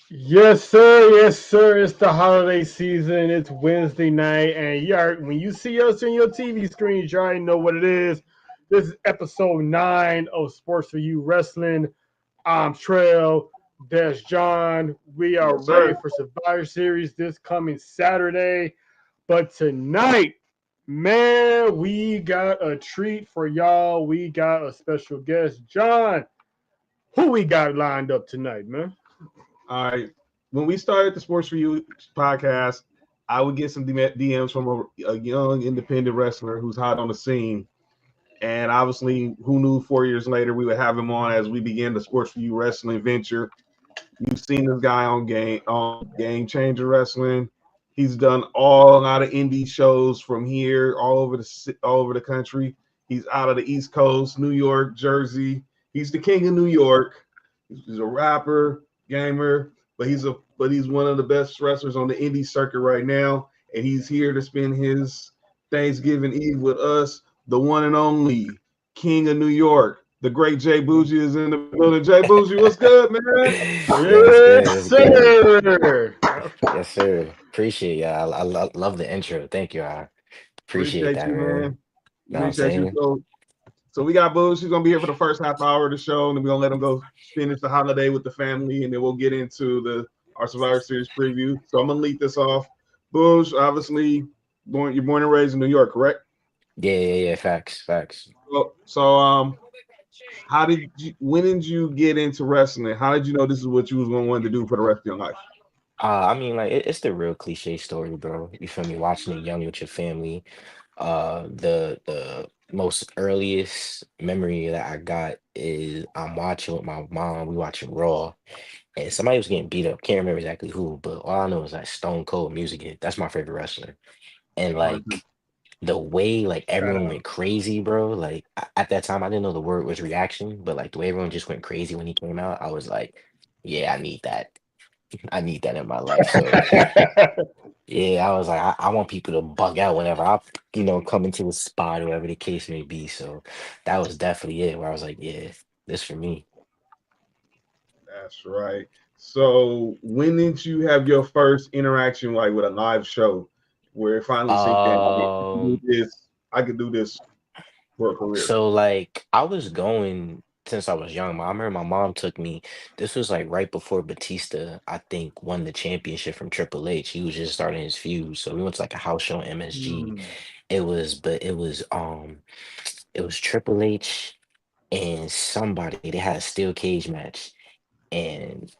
Yes, sir. Yes, sir. It's the holiday season. It's Wednesday night, and when you see us on your TV screens, you already know what it is. This is episode 9 of Sports for You Wrestling. I'm Trail. That's John. We are Yes, ready sir. for Survivor Series this coming Saturday. But tonight, man, we got a treat for y'all. We got a special guest. John, who we got lined up tonight, man? All right. When we started the Sports for You podcast, I would get some DMs from a young independent wrestler who's hot on the scene. And obviously, who knew 4 years later we would have him on as we begin the Sports for You wrestling venture. You've seen this guy on Game Changer Wrestling. He's done a lot of indie shows from here, all over the country. He's out of the East Coast, New York, Jersey. He's the king of New York. He's a rapper, gamer, but he's one of the best wrestlers on the indie circuit right now, and he's here to spend his Thanksgiving Eve with us. The one and only King of New York, the great J Boujii is in the building. J Boujii, what's good, man? That's good. Yes, That's good. sir. Yes, sir. Appreciate you. Love the intro. Thank you. I appreciate Appreciate that, you, man. man. Know what I'm Appreciate you. saying? So we got Boo. She's gonna be here for the first half hour of the show, and then we're gonna let him go finish the holiday with the family, and then we'll get into the our Survivor Series preview. So I'm gonna lead this off. Boosh, obviously, you're born and raised in New York, correct? Yeah. Facts. Facts. So, when did you get into wrestling? How did you know this is what you was gonna want to do for the rest of your life? I mean, like it's the real cliche story, bro. You feel me? Watching it young with your family. The most earliest memory that I got is I'm watching with my mom. We watching Raw, and somebody was getting beat up. Can't remember exactly who, but all I know is that Stone Cold Music Hit. That's my favorite wrestler. And like the way like Shout everyone out. went crazy, bro. Like at that time, I didn't know the word was reaction, but like the way everyone just went crazy when he came out, I was like, yeah, I need that. I need that in my life. So yeah, I was like, I want people to bug out whenever I, come into a spot or whatever the case may be. So that was definitely it. Where I was like, yeah, this for me. That's right. So when did you have your first interaction like with a live show where it finally sinked in? Like, I can do Um, this. I could do this for a career. So like I was going since I was young. I remember my mom took me. This was like right before Batista, I think, won the championship from Triple H. He was just starting his feud. So we went to like a house show in MSG. Hmm. It was Triple H and somebody. They had a steel cage match. And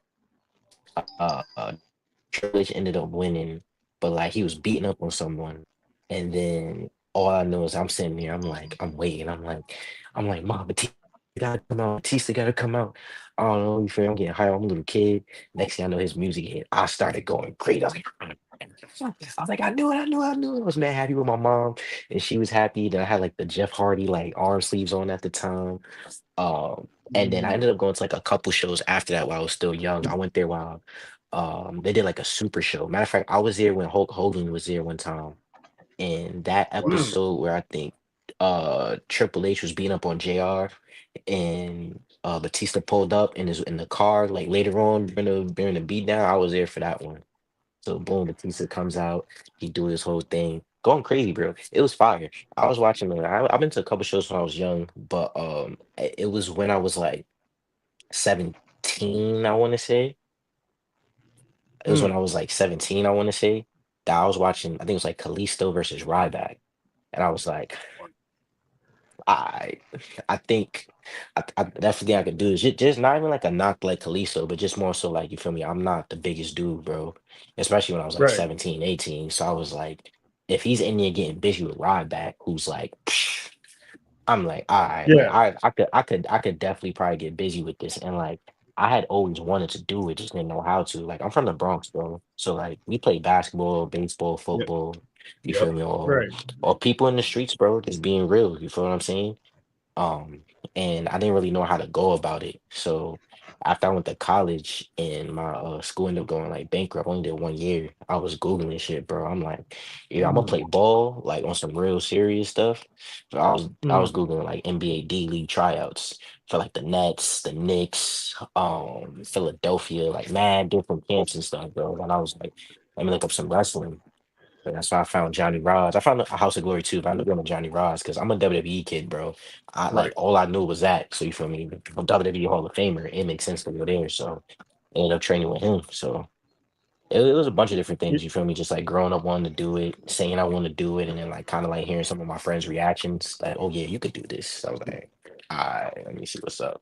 Triple H ended up winning, but like he was beating up on someone. And then all I know is I'm sitting there, I'm waiting. I'm like, Mom, Batista gotta come out. Batista gotta come out. I don't know, you feel me? I'm getting high. I'm a little kid. Next thing I know, his music hit. I started going crazy. I was like, I knew it. I was mad happy with my mom, and she was happy that I had like the Jeff Hardy like arm sleeves on at the time. And then I ended up going to like a couple shows after that while I was still young. I went there while they did like a super show. Matter of fact, I was there when Hulk Hogan was there one time. And that Wow. episode where I think Triple H was beating up on JR and Batista pulled up in his in the car like later on during the beatdown, I was there for that one. So boom, Batista comes out, he do his whole thing, going crazy, bro. It was fire. I was watching it. I've been to a couple shows when I was young, but it was when I was like 17, I want to say. It was when Hmm. I was like 17, I want to say, that I was watching, I think it was like Kalisto versus Ryback. And I was like, I I think that's the thing I could do is just not even like a knock like Kalisto, but just more so like you feel me. I'm not the biggest dude, bro. Especially when I was like Right. 17, 18. So I was like, if he's in there getting busy with Ryback, who's like, I'm like, all right, like Yeah. I could definitely probably get busy with this. And like I had always wanted to do it, just didn't know how to. Like I'm from the Bronx, bro. So like we play basketball, baseball, Yep. football, you feel Yep. me, or Right. or people in the streets, bro, just being real. You feel what I'm saying? Um, and I didn't really know how to go about it. So after I went to college and my school ended up going like bankrupt, I only did 1 year. I was Googling shit, bro. I'm like, yeah, I'm gonna play ball like on some real serious stuff. So I was Googling like NBA D League tryouts for like the Nets, the Knicks, Philadelphia, like mad different camps and stuff, bro. And I was like, let me look up some wrestling. But that's why I found Johnny Rods. I found a House of Glory too, but I ended up going to Johnny Rods because I'm a WWE kid, bro. I like Right. all I knew was that. So you feel me? I'm WWE Hall of Famer. It makes sense to go there. So I ended up training with him. So it was a bunch of different Yeah, things. You feel me? Just like growing up wanting to do it, saying I want to do it, and then like kind of like hearing some of my friends' reactions. Like, oh yeah, you could do this. So I was like, all right, let me see what's up.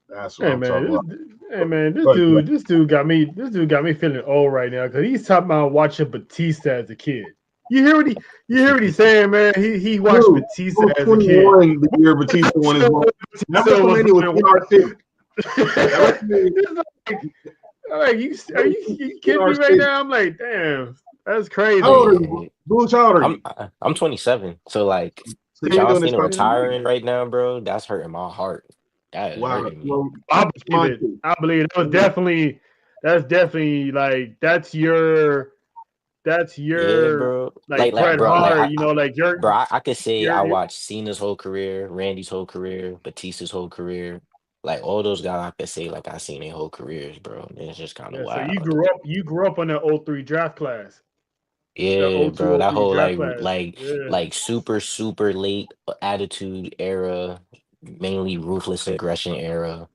That's what Hey I'm talking man, about. hey man, Go ahead, bro. this dude got me feeling old right now because he's talking about watching Batista as a kid. You hear what he's saying, man? He watched Dude, I Batista was as a kid. 21 the year Batista won his ball. That Batista was WrestleMania was winning. NR6. That WrestleMania It's like you kidding me right NR6. now? I'm like, damn, that's How old crazy. are you? Yeah, Booch, how old are you? I'm 27. So like So you're John doing this Cena stuff? retiring right now, bro. That's hurting my heart. That is Wow. hurting me. Well, I it's believe mine it. too. I believe it. That's definitely like that's Yeah, your bro. like Like, Bret bro, like Hart, you know, like bro, I could say I your watched Cena's whole career, Randy's whole career, Batista's whole career. Like all those guys, I could say like I seen their whole careers, bro. And it's just kind of yeah. So wild. you grew up on the '03 draft class, the Yeah, '02 bro. That '03 whole draft like class. like Yeah, like super late attitude era, mainly ruthless aggression era.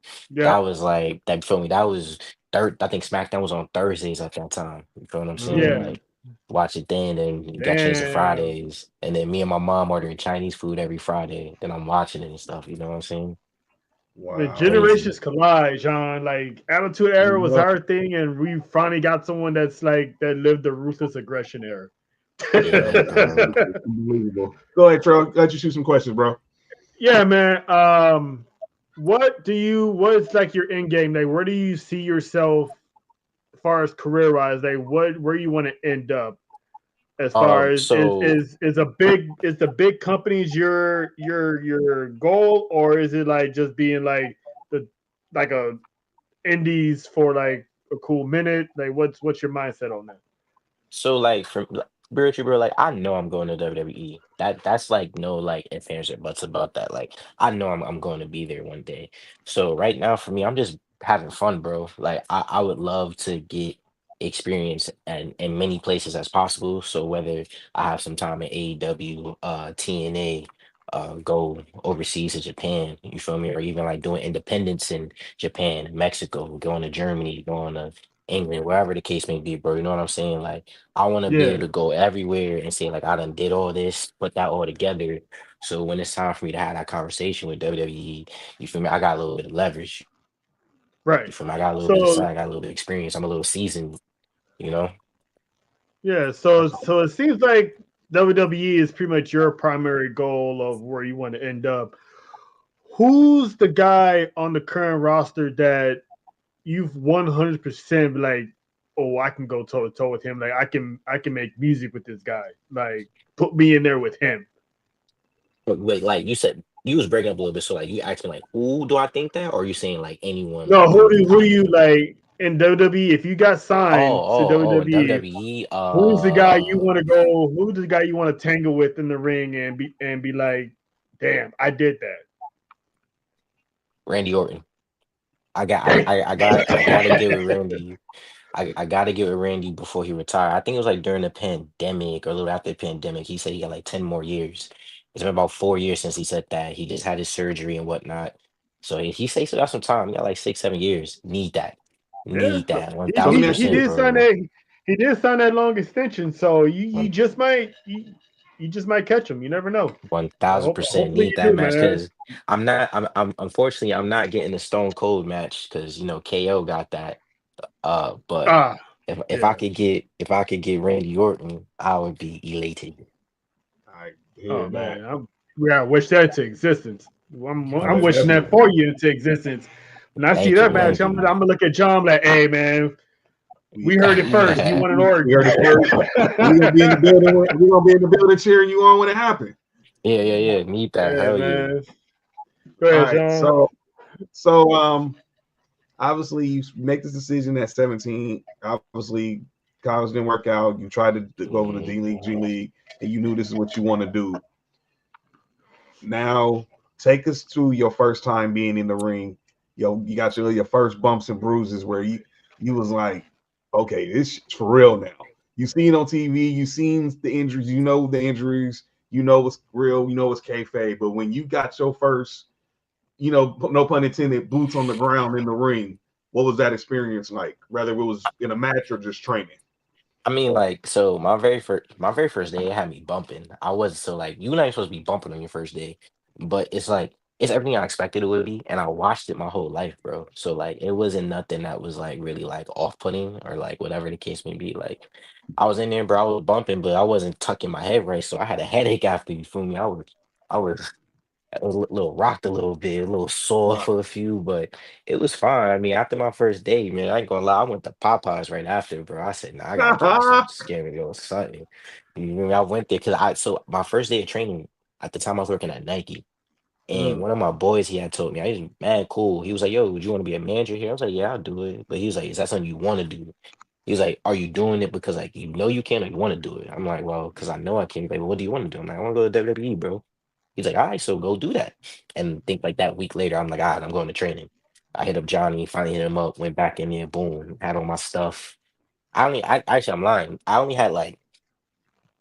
That yeah, was like that. Feel me? That was third. I think SmackDown was on Thursdays at that time. You feel what I'm saying? yeah. Mm, Like watch it then, and it got changed to Damn. Fridays. And then me and my mom ordering Chinese food every Friday. Then I'm watching it and stuff. You know what I'm saying? The wow. Crazy. generations collide, John. Like Attitude Era was Yeah, our thing, and we finally got someone that's like that lived the ruthless aggression era. Yeah, bro. unbelievable. Go ahead, Trey. Let you shoot some questions, bro. Yeah, man. What's like your end game? Like, where do you see yourself as far as career wise? Like, where you want to end up? As far as So is the big companies your goal, or is it like just being like the like a indies for like a cool minute? Like, what's your mindset on that? So like from spiritual, bro, like I know I'm going to WWE. That's like no like ifs, ands, or buts about that. Like I know I'm going to be there one day. So right now for me, I'm just having fun, bro. Like I would love to get experience and in many places as possible. So whether I have some time in AEW, TNA, go overseas to Japan, you feel me? Or even like doing independence in Japan, Mexico, going to Germany, going to England, wherever the case may be, bro. You know what I'm saying? Like I want to be able Yeah, to go everywhere and say like I done did all this, put that all together. So when it's time for me to have that conversation with WWE, you feel me? I got a little bit of leverage. You right. feel me? I got a little bit of So size, I got a little bit of experience. I'm a little seasoned, you know? yeah, so it seems like WWE is pretty much your primary goal of where you want to end up. Who's the guy on the current roster that you've 100% like, oh, I can go toe to toe with him. Like I can make music with this guy. Like put me in there with him. But wait, like you said, you was breaking up a little bit. So like you asked me like, who do I think that? Or are you saying like anyone No, like on the who do top? you like in WWE? If you got signed to In WWE, WWE. who's the guy you want to go? Who's the guy you want to tangle with in the ring and be like, damn, I did Randy Orton. that. I gotta get with Randy. I gotta get with Randy before he retired. I think it was like during the pandemic or a little after the pandemic. He said he got like 10 more years. It's been about 4 years since he said that. He just had his surgery and whatnot. So he says he got some time. He got like 6, 7 years. Need that. Yeah, Need that. One So let thousand me ask he you percent, this. did sign bro. that. He did sign that long extension, so One you just might catch him. You never know. one So thousand percent hopefully need you that do, match man. because I'm unfortunately I'm not getting the Stone Cold match because KO got that. But Ah, yeah. if I could get Randy Orton, I would be elated. I Oh hear that. man, I wish that to existence. Oh, I'm that wishing definitely. that for you into existence. When I see Thank that you, match, thank you. I'm gonna look at John like, hey man, We, we heard it we, first. You want an we Orton? heard it first. We're gonna be in the building. We're gonna be in the building cheering you on when it happens. Yeah, need that. Yeah, Hell yeah. man. Go All ahead, right. John. So obviously you make this decision at 17. Obviously, college didn't work out. You tried to go over to Mhm. D League, G League, and you knew this is what you want to do. Now, take us to your first time being in the ring. You got your first bumps and bruises where you was like, okay, this shit's for real now. You seen on TV, you seen the injuries, you know the injuries, you know it's real, you know it's kayfabe. But when you got your first, no pun intended, boots on the ground in the ring, what was that experience like? Whether it was in a match or just training. I mean, like, so my very first day, it had me bumping. I was so like, you're not supposed to be bumping on your first day, but it's like it's everything I expected it would be, and I watched it my whole life, bro. So like, it wasn't nothing that was like really like off-putting or like whatever the case may be. Like, I was in there, bro. I was bumping, but I wasn't tucking my head right, so I had a headache after. You feel me? I was a little rocked a little bit, a little sore Right. for a few, but it was fine. I mean, after my first day, man, I ain't gonna lie, I went to Popeyes right after, bro. I said, nah, I gotta get me something scary or something. You know, I went there because so my first day of training, at the time I was working at Nike, and Mm, one of my boys he had told me, I was mad cool. He was like, yo, would you want to be a manager here? I was like, yeah, I'll do it. But he was like, is that something you want to do? He was like, are you doing it because like you know you can or you want to do it? I'm like, well, because I know I can. He's like, well, what do you want to do? I'm like, I want to go to WWE, bro. He's like, all right, so go do that. And think like that week later, I'm like, all right, I'm going to training. I hit up Johnny, finally hit him up, went back in there, boom, had all my stuff. Actually, I'm lying. I only had like, I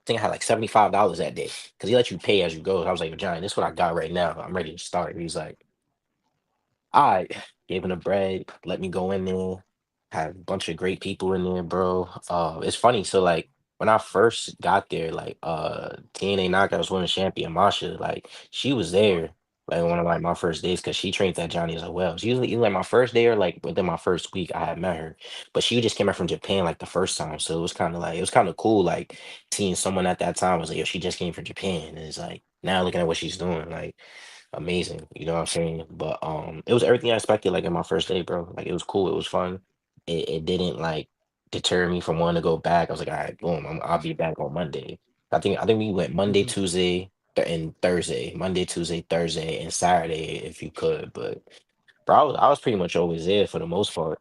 think I had like $75 that day because he let you pay as you go. I was like, Johnny, this is what I got right now. I'm ready to start. He's like, all right, gave him the bread, let me go in there. Had a bunch of great people in there, bro. It's funny. So like when I first got there, like TNA Knockouts Women's Champion Masha, like she was there like one of like my first days because she trained at Johnny as well. She usually either like my first day or like within my first week I had met her, but she just came back from Japan like the first time, so it was kind of like it was kind of cool like seeing someone at that time was like, yo, she just came from Japan, and it's like now looking at what she's doing, like amazing. You know what I'm saying? But it was everything I expected like in my first day, bro. Like it was cool. It was fun. It didn't like deter me from wanting to go back. I was like, all right, boom, I'll be back on Monday. I think we went Monday, Mhm. Tuesday, and Thursday. Monday, Tuesday, Thursday, and Saturday if you could. But bro, I was pretty much always there for the most part.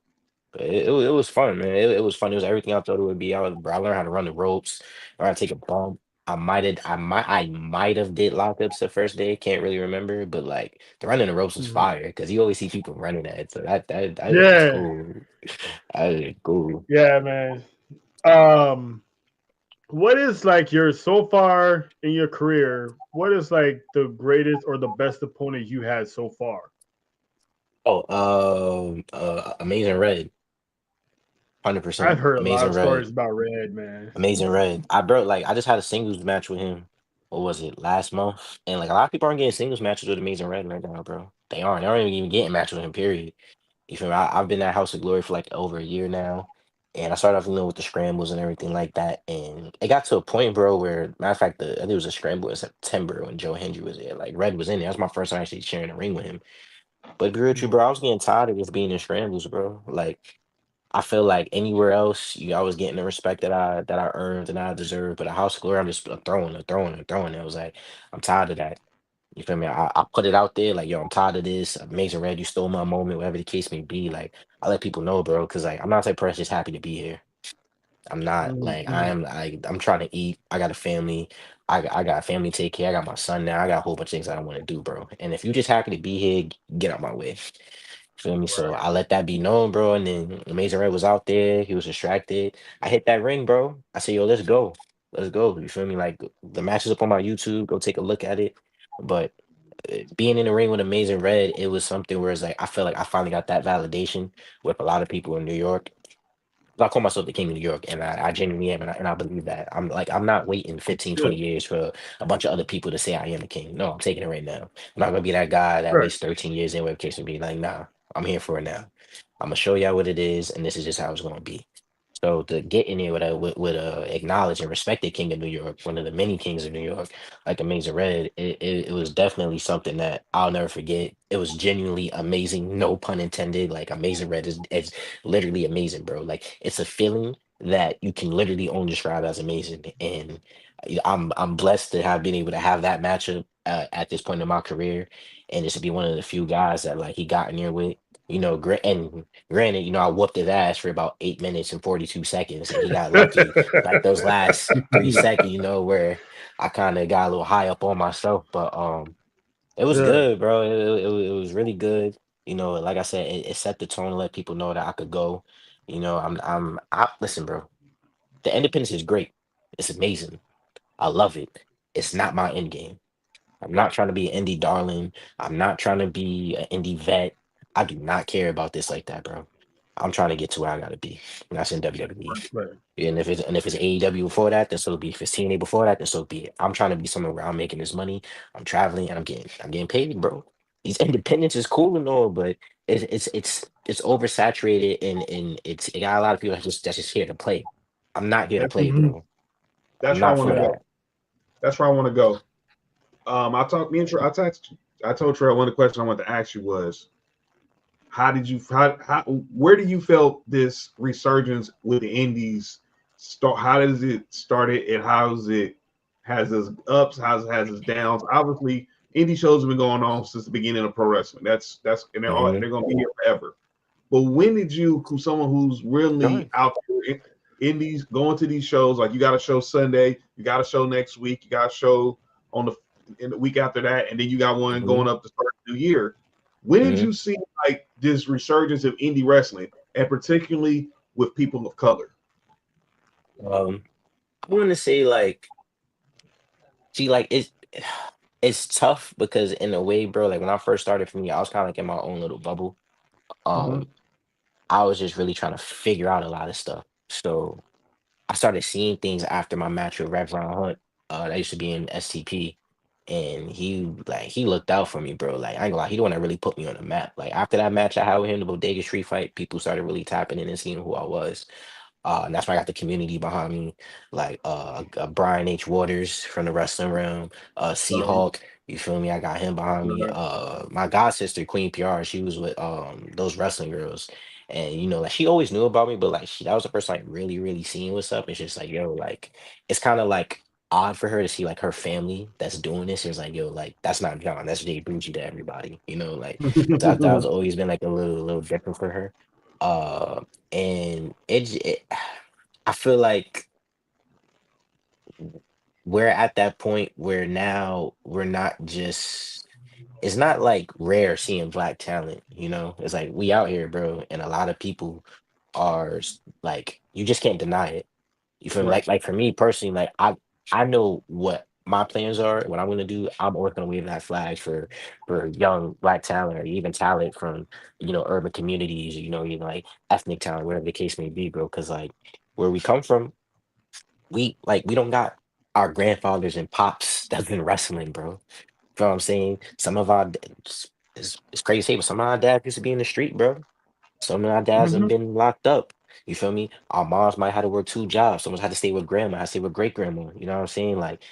But it was fun, man. It was fun. It was everything I thought it would be. I learned how to run the ropes, learned how to take a bump. I might have did lockups the first day. Can't really remember, but like the running the ropes was Mhm. fire because you always see people running that. So that was just Yeah, cool. That was cool. yeah, man. Um, what is like your so far in your career? What is like the greatest or the best opponent you had so far? Oh, Amazing Red, I've 100%. heard a lot Amazing of Red. stories about Red, man. Amazing Red. I just had a singles match with him. What was it, last month? And like a lot of people aren't getting singles matches with Amazing Red right now, bro. They aren't. They aren't even getting matches with him, period. You feel me? I've been at House of Glory for like over a year now. And I started off, with the scrambles and everything like that. And it got to a point, bro, where matter of fact, I think it was a scramble in September when Joe Hendry was there. Like Red was in there. That was my first time actually sharing the ring with him. But to be real with you, Mhm. bro, I was getting tired of just being in scrambles, bro. Like I feel like anywhere else, I was getting the respect that I earned and I deserved. But at House of Glory, I'm just throwing and throwing and throwing. It was like I'm tired of that. You feel me? I put it out there like, yo, I'm tired of this. Amazing Red, you stole my moment, whatever the case may be. Like I let people know, bro, because like I'm not the type of person just happy to be here. I'm not like Mhm. I'm trying to eat. I got a family. I got a family to take care. I got my son now. I got a whole bunch of things I want to do, bro. And if you just happy to be here, get out my way. Feel me? So Right. I let that be known, bro. And then Amazing Red was out there. He was distracted. I hit that ring, bro. I said, yo, let's go. Let's go. You feel me? Like the match is up on my YouTube. Go take a look at it. But being in the ring with Amazing Red, it was something where it's like I feel like I finally got that validation with a lot of people in New York. I call myself the king of New York, and I genuinely am, and I believe that. I'm not waiting 15, Yeah. 20 years for a bunch of other people to say I am the king. No, I'm taking it right now. I'm not gonna be that guy that Right. waits 13 years in web and be like, nah, I'm here for it now. I'm gonna show y'all what it is, and this is just how it's gonna be. So to get in there with a acknowledged and respected king of New York, one of the many kings of New York, like Amazing Red, it was definitely something that I'll never forget. It was genuinely amazing, no pun intended. Like Amazing Red is literally amazing, bro. Like it's a feeling. that you can literally only describe as amazing. And I'm blessed to have been able to have that matchup at this point in my career, and just to be one of the few guys that like he got in there with. And granted, I whooped his ass for about 8 minutes and 42 seconds, and he got lucky like those last 3 seconds, where I kind of got a little high up on myself. But it was Yeah. good, bro. It was really good. Like I said, it set the tone to let people know that I could go. Listen, bro. The independence is great. It's amazing. I love it. It's not my end game. I'm not trying to be an indie darling. I'm not trying to be an indie vet. I do not care about this like that, bro. I'm trying to get to where I gotta be. And that's in WWE. Right. And if it's AEW before that, then so be it. If it's TNA before that, then so be it. I'm trying to be somewhere where I'm making this money. I'm traveling and I'm getting paid, bro. These independence is cool and all, but it's oversaturated and it got a lot of people that's just here to play. I'm not here to play, Mhm. bro. I'm That's where I not want for to go. that. That's where I want to go. I talked me and Trey, I told Trey one of the questions I wanted to ask you was how did you where do you felt this resurgence with the indies start? How does it started and how's it has its ups, how's it has its downs? Obviously, indie shows have been going on since the beginning of pro wrestling. That's and Hmm. they're gonna be here forever. But when did you, someone who's Go really ahead. out there indies going to these shows, like you got a show Sunday, you got a show next week, you got a show on the in the week after that, and then you got one Hmm. going up to start the new year. When did Hmm. you see like this resurgence of indie wrestling, and particularly with people of color? Um, I want to say like, see, like it's tough because in a way, bro, like when I first started for me, I was kind of like in my own little bubble. Mm-hmm. Um, I was just really trying to figure out a lot of stuff. So I started seeing things after my match with Revlon Hunt. That used to be in STP. And he looked out for me, bro. Like I ain't gonna lie, he the one that really put me on the map. Like after that match I had with him, the Bodega Street fight, people started really tapping in and seeing who I was. And that's why I got the community behind me, like Brian H. Waters from the wrestling realm, Seahawk. You feel me? I got him behind me. My god sister Queen PR, she was with those wrestling girls, and like she always knew about me, but like that was the first time really really seeing what's up. It's just like yo, like it's kind of like odd for her to see like her family that's doing this. It's like yo, like that's not John, that's J Boujii to everybody. Like that was always been like a little different for her. Uh, and I feel like we're at that point where now we're not just it's not like rare seeing black talent. It's like we out here, bro, and a lot of people like you just can't deny it. You feel me? Right. Like for me personally, like I know what my plans are, what I'm gonna do. I'm always gonna wave that flag for young black talent or even talent from urban communities, even like ethnic talent, whatever the case may be, bro. Because like where we come from, we don't got our grandfathers and pops that's been wrestling, bro. You know what I'm saying? Some of our it's crazy to say, but some of our dads used to be in the street, bro. Some of our dads have Mm-hmm. been locked up. You feel me? Our moms might have to work 2 jobs. Someone's had to stay with grandma, had to stay with great grandma. You know what I'm saying? Like,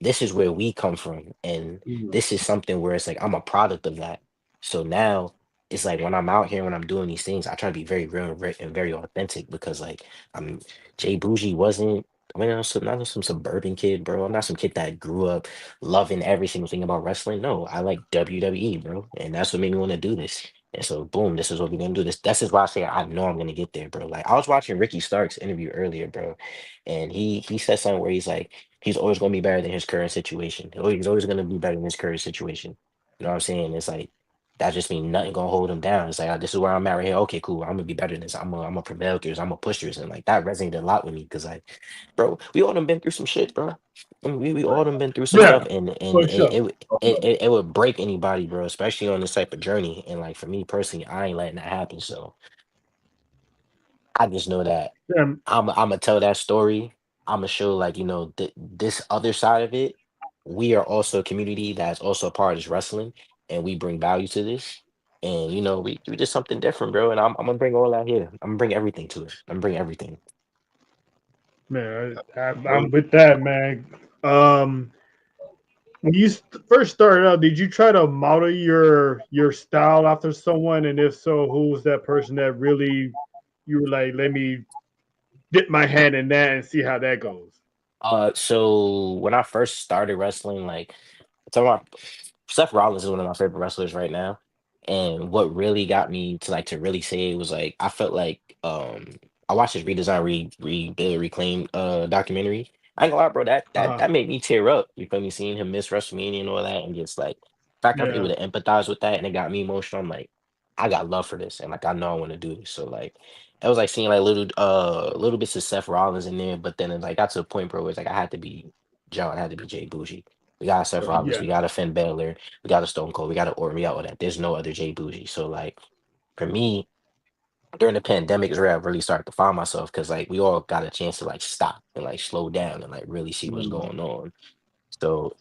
this is where we come from. And this is something where it's like, I'm a product of that. So now it's like when I'm out here, when I'm doing these things, I try to be very real and very authentic because, like, I'm Jay Bougie wasn't. I mean, I'm not some suburban kid, bro. I'm not some kid that grew up loving every single thing about wrestling. No, I like WWE, bro. And that's what made me want to do this. And so, boom, this is what we're gonna do. This is why I say I know I'm gonna get there, bro. Like I was watching Ricky Stark's interview earlier, bro, and he said something where he's like, he's always gonna be better than his current situation. He's always gonna be better than his current situation. You know what I'm saying? It's like that just means nothing gonna hold him down. It's like this is where I'm at right here. Okay, cool. I'm gonna be better than this. I'm a prevail through this. I'm a push through this. And like that resonated a lot with me because like, bro, we all done been through some shit, bro. I mean, we all Right. done been through some stuff, Yeah, and for sure. it would break anybody, bro, especially on this type of journey. And like for me personally, I ain't letting that happen. So I just know that Yeah, I'm gonna tell that story. I'm gonna show like this other side of it. We are also a community that's also a part of this wrestling, and we bring value to this. And we just something different, bro. And I'm gonna bring all that here. I'm gonna bring everything to it. I'm gonna bring everything. man, I'm Well, with that, man. When you first started out, did you try to model your style after someone? And if so, who was that person that really you were like, let me dip my hand in that and see how that goes. So when I first started wrestling, like talking about Seth Rollins is one of my favorite wrestlers right now. And what really got me to like to really say it was like I felt like I watched his redesign, rebuild, reclaim documentary. I ain't gonna lie, bro, Uh-huh. that made me tear up. You feel me? Seeing him miss WrestleMania and all that, and just like the fact I'm able Yeah. to empathize with that, and it got me emotional. I'm like, I got love for this, and like I know I want to do this. So like, it was like seeing like little bits of Seth Rollins in there, but then it like got to a point, bro, where it's like I had to be John, I had to be Jay Bougie. We got Seth Rollins, we Yes. got a Finn Balor, we got a Stone Cold, we got a Orton, we got all that. There's no other Jay Bougie. So like for me, during the pandemic is where I really started to find myself because like we all got a chance to like stop and like slow down and like really see what's Mhm. going on. So,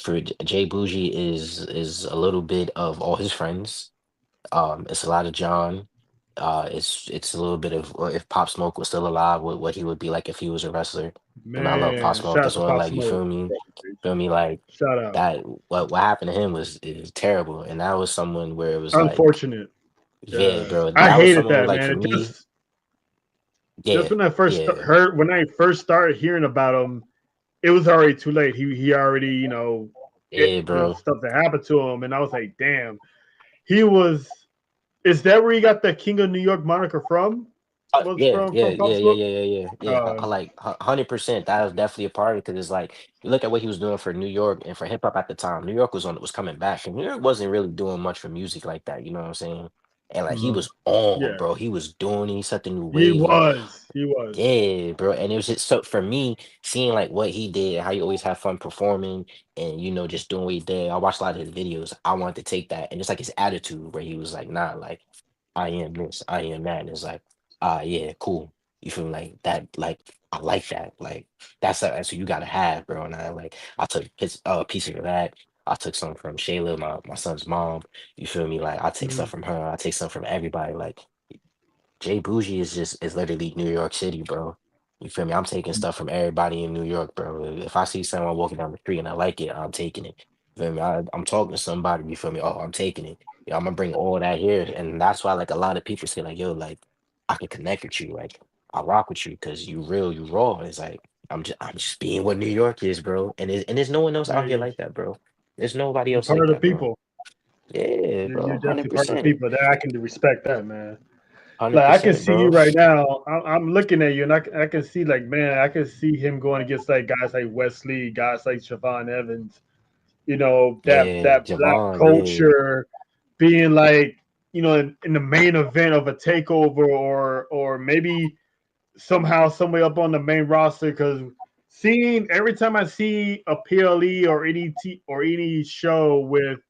for Jay Bougie is a little bit of all his friends. It's a lot of John. It's a little bit of if Pop Smoke was still alive, what he would be like if he was a wrestler. I love Pop Man, Smoke shout out as to well. Pop Like you Smoke. feel me, like Shout out. that. What happened to him was is terrible, and that was someone where it was like, Unfortunate. yeah, Yes. bro, I that was hated someone where that, like for man. me, Just yeah, when I first yeah, heard when I first started hearing about him, it was already too late. He already, yeah, bro. stuff that happened to him, and I was like, damn. He was. Is that where he got the King of New York moniker from? Was Yeah, yeah, from Pop yeah, yeah, Smoke? yeah, yeah, yeah, yeah. I Uh, like 100%. That was definitely a part of it because it's like you look at what he was doing for New York and for hip hop at the time. New York was coming back, and New York wasn't really doing much for music like that. You know what I'm saying? And like he mhm. was on, Yeah, bro. He was doing. He set the new he wave. Like was. He was. yeah, bro. And it was just so for me seeing like what he did, how he always had fun performing, and just doing what he did. I watched a lot of his videos. I wanted to take that, and just like his attitude, where he was like, nah, like. I am this, I am that. And it's like, yeah, cool. You feel me? Like that, like I like that. Like that's what you gotta have, bro. And I took his piece of that. I took some from Shayla, my son's mom. You feel me? Like I take stuff Mhm. from her, I take stuff from everybody. Like Jay Bougie is literally New York City, bro. You feel me? I'm taking stuff from everybody in New York, bro. If I see someone walking down the street and I like it, I'm taking it. You feel me? I'm talking to somebody, you feel me? Oh, I'm taking it. Yeah, I'm gonna bring all that here. And that's why like a lot of people say, like, yo, like I can connect with you. Like I rock with you because you real, you raw. And it's like I'm just being what New York is, bro. And there's no one else out here Hey, like that, bro. There's nobody you're else part like of the that, bro. people. Yeah, You're bro. definitely Hundred part of the percent. people. That I can respect that, man. Hundred Like I can percent, see you bro. right now. I'm looking at you, and I can see like, man, I can see him going against like guys like Wesley, guys like Siobhan Evans. Yeah, That black Javon, yeah. culture being like, in the main event of a takeover, or maybe somehow somewhere up on the main roster. Because seeing every time I see a PLE or any show with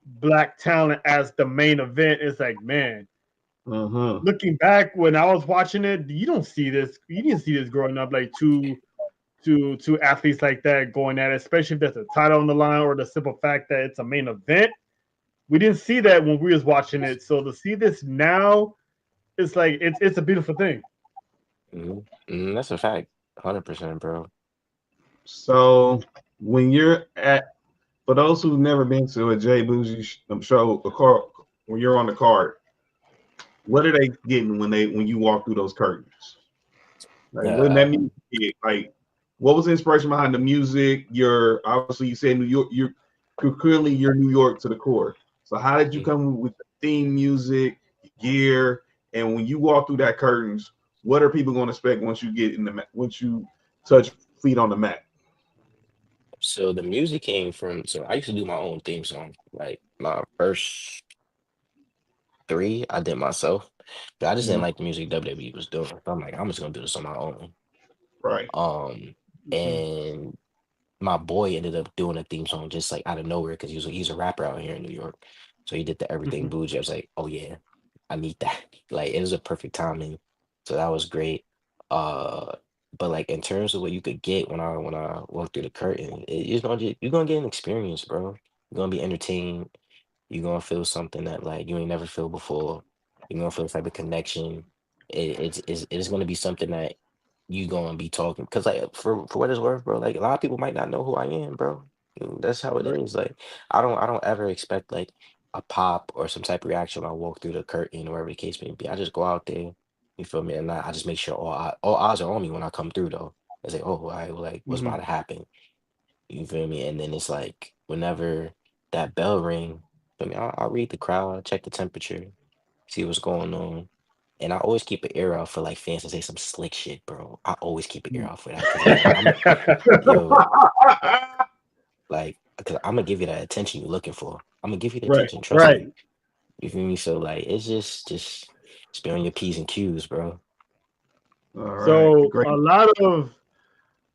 black talent as the main event, it's like, man, Uh-huh. looking back when I was watching it, you don't see this. You didn't see this growing up, like two athletes like that going at it, especially if there's a title on the line or the simple fact that it's a main event. We didn't see that when we was watching it. So to see this now, it's like it's a beautiful thing. That's a fact. 100%, bro. So when you're at, for those who've never been to a J Boujii show, a car, when you're on the card, what are they getting when you walk through those curtains? Like when that Yeah. music hit, like what was the inspiration behind the music? You're obviously you said New York, you're clearly you're New York to the core. So how did you Mm. come with the theme music, gear, and when you walk through that curtains, what are people going to expect once you get in once you touch feet on the mat? So the music came from, so I used to do my own theme song. Like my first three, I did myself. But I just didn't Mhm. like the music WWE was doing. So I'm like, I'm just gonna do this on my own. Right. Um, Mhm. and my boy ended up doing a theme song just like out of nowhere because he's a rapper out here in New York. So he did the Everything Mhm. Bougie. I was like, oh yeah, I need that. Like it was a perfect timing. So that was great. Uh but like in terms of what you could get when I walked through the curtain, you're gonna get an experience, bro. You're gonna be entertained. You're gonna feel something that like you ain't never feel before. You're gonna feel a type of connection. It's gonna be something that you gonna be talking because like for what it's worth, bro. Like a lot of people might not know who I am, bro. That's how it Right. is. Like I don't ever expect like a pop or some type of reaction when I walk through the curtain or whatever the case may be. I just go out there. You feel me? And I just make sure all eyes are on me when I come through though. It's like, oh, all right, well, like what's Hmm. about to happen? You feel me? And then it's like whenever that bell ring, feel me, I'll read the crowd, check the temperature, see what's going on. And I always keep an ear out for like fans to say some slick shit, bro. I always keep an ear out for that because it's like yo, like because I'm gonna give you that attention you're looking for. I'm gonna give you the Right, attention, trust right. me. You feel me? So like it's just be on your P's and Q's, bro. All right, So great.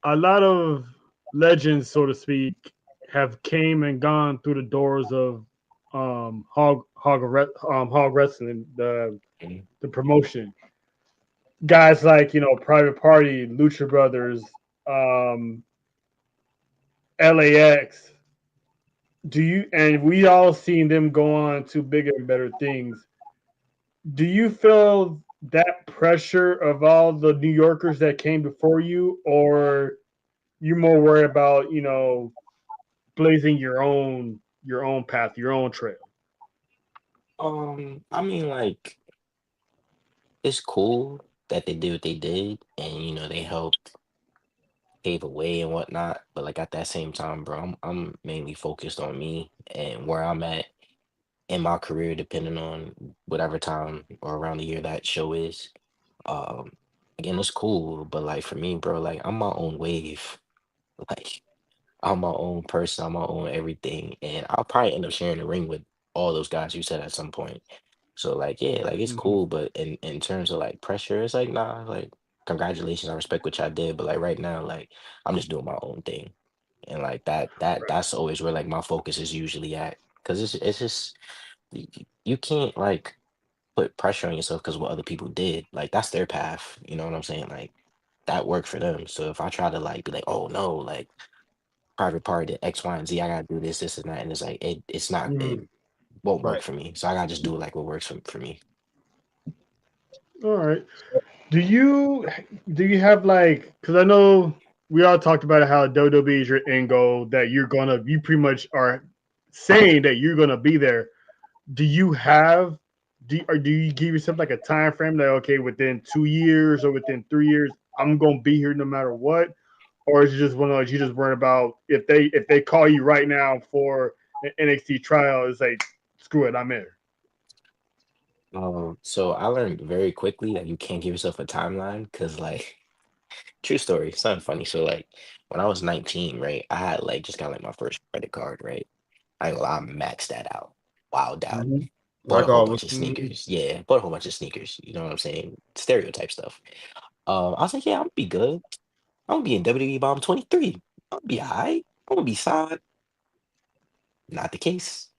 a lot of legends, so to speak, have came and gone through the doors of hog wrestling, Mhm. the promotion. Guys like Private Party, Lucha Brothers, um, LAX. And we all seen them go on to bigger and better things. Do you feel that pressure of all the New Yorkers that came before you, or you more worried about blazing your own path, your own trail? I mean, like it's cool that they did what they did, and they helped pave a way and whatnot. But like at that same time, bro, I'm mainly focused on me and where I'm at in my career, depending on whatever time or around the year that show is. Um, Again, it's cool, but like for me, bro, like I'm my own wave. Like I'm my own person, I'm my own everything, and I'll probably end up sharing the ring with all those guys you said at some point. So like, yeah, like it's Hmm. cool, but in terms of like pressure, it's like nah, like congratulations, I respect what y'all did, but like right now, like I'm just doing my own thing, and like that's always where like my focus is usually at, because it's just you can't like put pressure on yourself because what other people did, like that's their path, you know what I'm saying? Like that worked for them. So if I try to like be like, oh no, like private party to X, Y, and Z. I gotta do this, and that, and it's like it's not it Hmm. won't work Right. for me. So I gotta just do like what works for me. All right. Do you have like? Because I know we all talked about how WWE is your end goal. That you pretty much are saying that you're gonna be there. Do you have? Do you give yourself like a time frame that okay, within 2 years or within 3 years, I'm gonna be here no matter what? Or is it just one of those you just worry about if they call you right now for an NXT trial, it's like screw it, I'm in. So I learned very quickly that you can't give yourself a timeline because like true story, something funny. So like when I was 19, right, I had like just got like my first credit card, right? I ain't gonna lie, I maxed that out, wowed out, Hmm. bought a Like whole always. bunch of Mhm. sneakers. Yeah, bought a whole bunch of sneakers. You know what I'm saying? Stereotype stuff. I was like, yeah, I'm gonna be good. I'm gonna be in WWE Bomb 23. I'm gonna be all right. I'm gonna be solid. Not the case.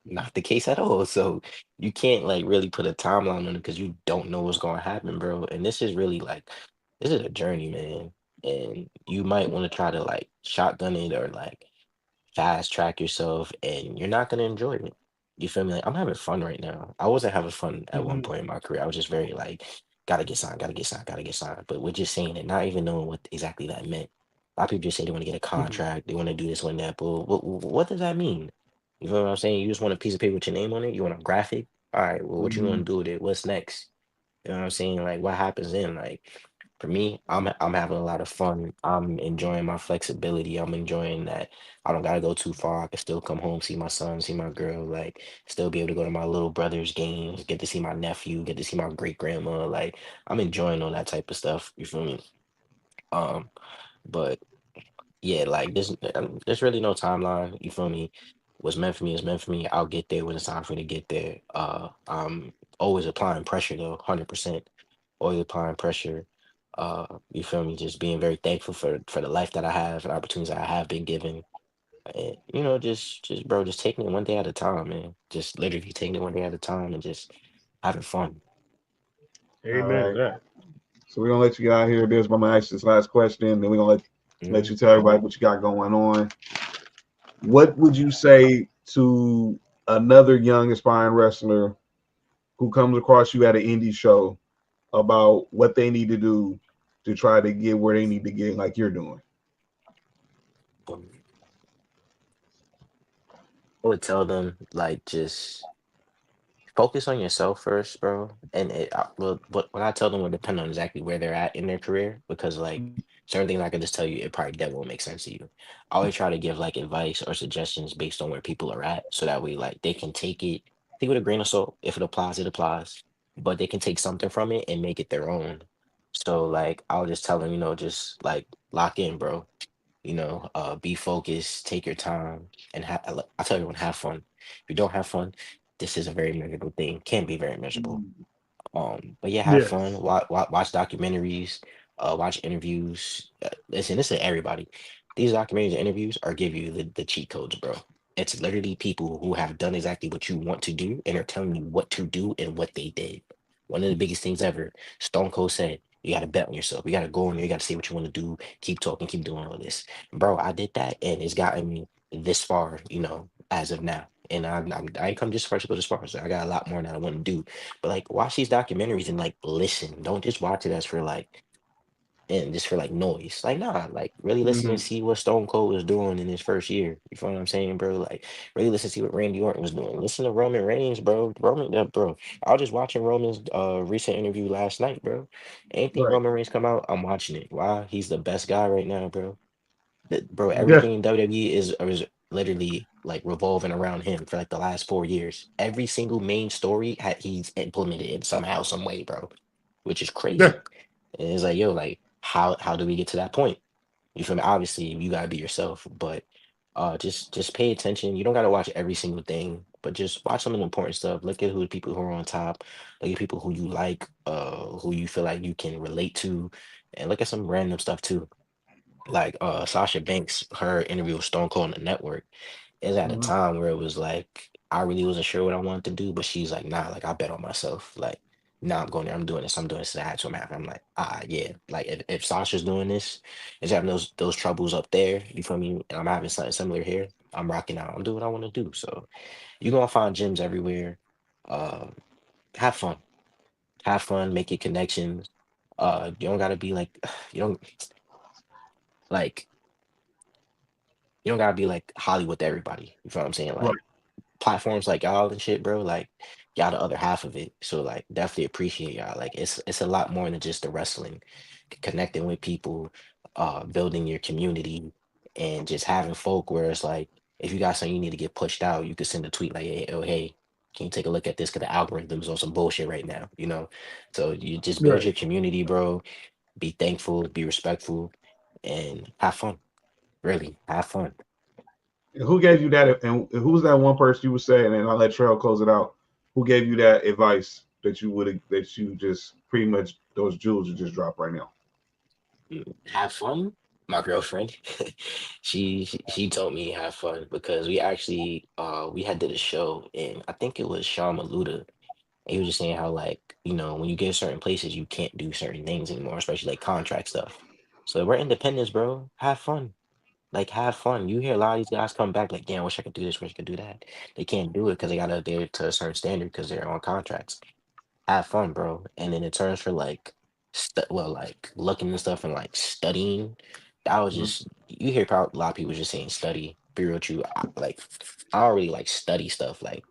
Not the case at all. So you can't like really put a timeline on it because you don't know what's going to happen, bro. And this is really like this is a journey, man. And you might want to try to like shotgun it or like fast track yourself, and you're not gonna enjoy it. You feel me? Like I'm having fun right now. I wasn't having fun at one Hmm. point in my career. I was just very like, gotta get signed, gotta get signed, gotta get signed. But we're just saying it, not even knowing what exactly that meant. A lot of people just say they want to get a Hmm. contract, they want to do this, want that. But what does that mean? You feel what I'm saying? You just want a piece of paper with your name on it. You want a graphic. All right. Well, what you gonna Mhm. do with it? What's next? You know what I'm saying? Like what happens then? Like for me, I'm having a lot of fun. I'm enjoying my flexibility. I'm enjoying that I don't gotta go too far. I can still come home, see my son, see my girl, like still be able to go to my little brother's games, get to see my nephew, get to see my great grandma. Like I'm enjoying all that type of stuff. You feel me? Um, but yeah, like there's really no timeline. You feel me? What's meant for me is meant for me. I'll get there when it's time for me to get there. I'm always applying pressure though, 100%. Always applying pressure. You feel me? Just being very thankful for the life that I have and opportunities that I have been given. And just bro, just taking it one day at a time, man. Just literally taking it one day at a time and just having fun. All Amen to right. that. So we're gonna let you get out here. This, but I'm gonna ask this last question, then we're gonna let Mhm. you tell everybody what you got going on. What would you say to another young aspiring wrestler who comes across you at an indie show about what they need to do to try to get where they need to get, like you're doing? I would tell them like just focus on yourself first, bro. And what I tell them will depend on exactly where they're at in their career, because like certain things I can just tell you, it probably that won't make sense to you. I always try to give like advice or suggestions based on where people are at, so that way like they can take it with a grain of salt. If it applies, it applies. But they can take something from it and make it their own. So like I'll just tell them, just like lock in, bro. Be focused, take your time, and I tell everyone, have fun. If you don't have fun, this is a very miserable thing. Can be very miserable. But yeah, have fun. Yes. Watch documentaries, watch interviews. Listen, this is everybody. These documentaries and interviews are give you the cheat codes, bro. It's literally people who have done exactly what you want to do and are telling you what to do and what they did. One of the biggest things ever, Stone Cold said, you got to bet on yourself. You got to go in there. You got to say what you want to do. Keep talking, keep doing all this. Bro, I did that and it's gotten me this far, as of now. And I ain't come just first to go this far. So I got a lot more that I want to do, but like watch these documentaries and like listen. Don't just watch it as for like and just for like noise. Like nah, like really listen and Mhm. see what Stone Cold was doing in his first year. You feel what I'm saying, bro? Like really listen to see what Randy Orton was doing. Listen to Roman Reigns, bro. Bro. I was just watching Roman's recent interview last night, bro. Anything Right. Roman Reigns come out, I'm watching it. Why? He's the best guy right now, bro. Bro, Def- everything in WWE is literally like revolving around him for like the last 4 years. Every single main story he's implemented in somehow, some way, bro, which is crazy. def- And it's like, yo, like how do we get to that point? You feel me? Obviously, you gotta be yourself, but just pay attention. You don't gotta watch every single thing, but just watch some of the important stuff. Look at who the people who are on top. Look at people who you like, who you feel like you can relate to, and look at some random stuff too, like Sasha Banks, her interview with Stone Cold on the network is at a Mhm. time where it was like I really wasn't sure what I wanted to do, but she's like, nah, like I bet on myself. Like, nah, I'm going there, I'm doing this, I'm doing this, I had to, I'm happy. I'm like, yeah. Like if Sasha's doing this, is having those troubles up there, you feel me? And I'm having something similar here, I'm rocking out, I'm doing what I want to do. So you're gonna find gyms everywhere. Uh have fun. Have fun, make your connections. You don't gotta be like you don't like you don't gotta be like Hollywood to everybody. You feel what I'm saying? Right. Like platforms like y'all and shit, bro. Like y'all the other half of it. So like definitely appreciate y'all. Like it's a lot more than just the wrestling. Connecting with people, building your community, and just having folk where it's like if you got something you need to get pushed out, you could send a tweet like, hey, can you take a look at this? Cause the algorithm's on some bullshit right now. So you just build right. your community, bro. Be thankful, be respectful, and have fun. Really, have fun. And who gave you that? And who's that one person you would say? And then I'll let Trail close it out. Who gave you that advice that you just pretty much those jewels you just dropped right now? Have fun. My girlfriend, she told me have fun because we actually we had did a show and I think it was Sean Maluda. And he was just saying how like when you get certain places you can't do certain things anymore, especially like contract stuff. So we're independents, bro. Have fun. Like have fun. You hear a lot of these guys come back like, damn, wish I could do this, wish I could do that. They can't do it because they got to adhere to a certain standard because they're on contracts. Have fun, bro. And then in terms for like, like looking and stuff and like studying, that was Mhm. just you hear probably a lot of people just saying study. Be real with you, I don't really like study stuff. Like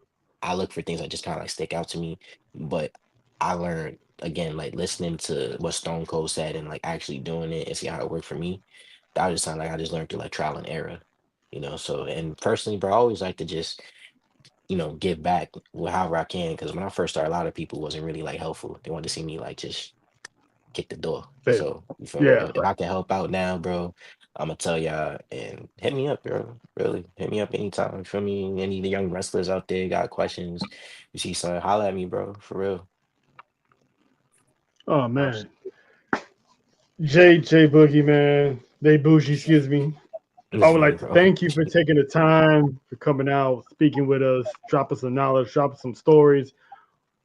I look for things that just kind of like stick out to me. But I learned again like listening to what Stone Cold said and like actually doing it and see how it worked for me. That was just sound like I just learned through like trial and error. So and personally, bro, I always like to just give back however I can. Because when I first started, a lot of people wasn't really like helpful. They wanted to see me like just kick the door. Fail. So you feel me? Yeah. If I can help out now, bro, I'm gonna tell y'all and hit me up, bro. Really, hit me up anytime. You feel me? Any of the young wrestlers out there got questions? You see something? Holla at me, bro. For real. Oh man. Absolutely. J Boogie, man. J Boujii, excuse me. I would like to Bro. thank you for taking the time for coming out, speaking with us, dropping some knowledge, dropping some stories.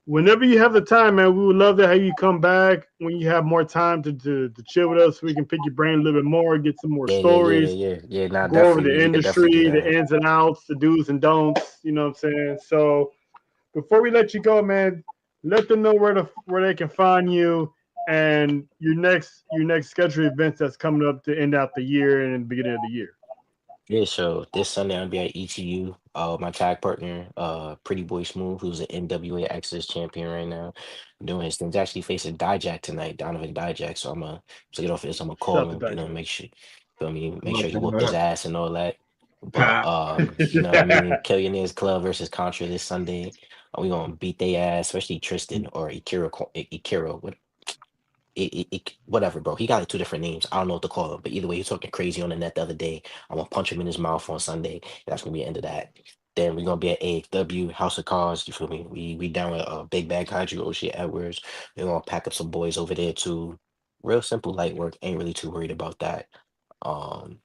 Whenever you have the time, man, we would love to have you come back when you have more time to chill with us so we can pick your brain a little bit more, get some more stories, Yeah. Nah, go over definitely. the We could definitely do industry, the that. ins and outs, the do's and don'ts. You know what I'm saying? So before we let you go, man, let them know where they can find you and your next scheduled events that's coming up to end out the year and the beginning of the year. Yeah, so this Sunday I'll be at ETU. My tag partner, Pretty Boy Smooth, who's an NWA Access champion right now, doing his things. Actually facing Dijak tonight, Donovan Dijak. So I'm gonna to get off this. I'm gonna Shout call out him. to You know, Dijak. make sure, feel me, make sure he whooped his Okay. ass and all that. But you know what I mean, Killionaires Club versus Contra this Sunday. We gonna beat their ass, especially Tristan or Ikira. Whatever, bro. He got like two different names. I don't know what to call him, but either way, he was talking crazy on the net the other day. I'm gonna punch him in his mouth on Sunday. That's gonna be the end of that. Then we're gonna be at AXW House of Cards. You feel me? We down with Big Bag Hydro, O'Shea Edwards. We're gonna pack up some boys over there too. Real simple light work. Ain't really too worried about that. Um,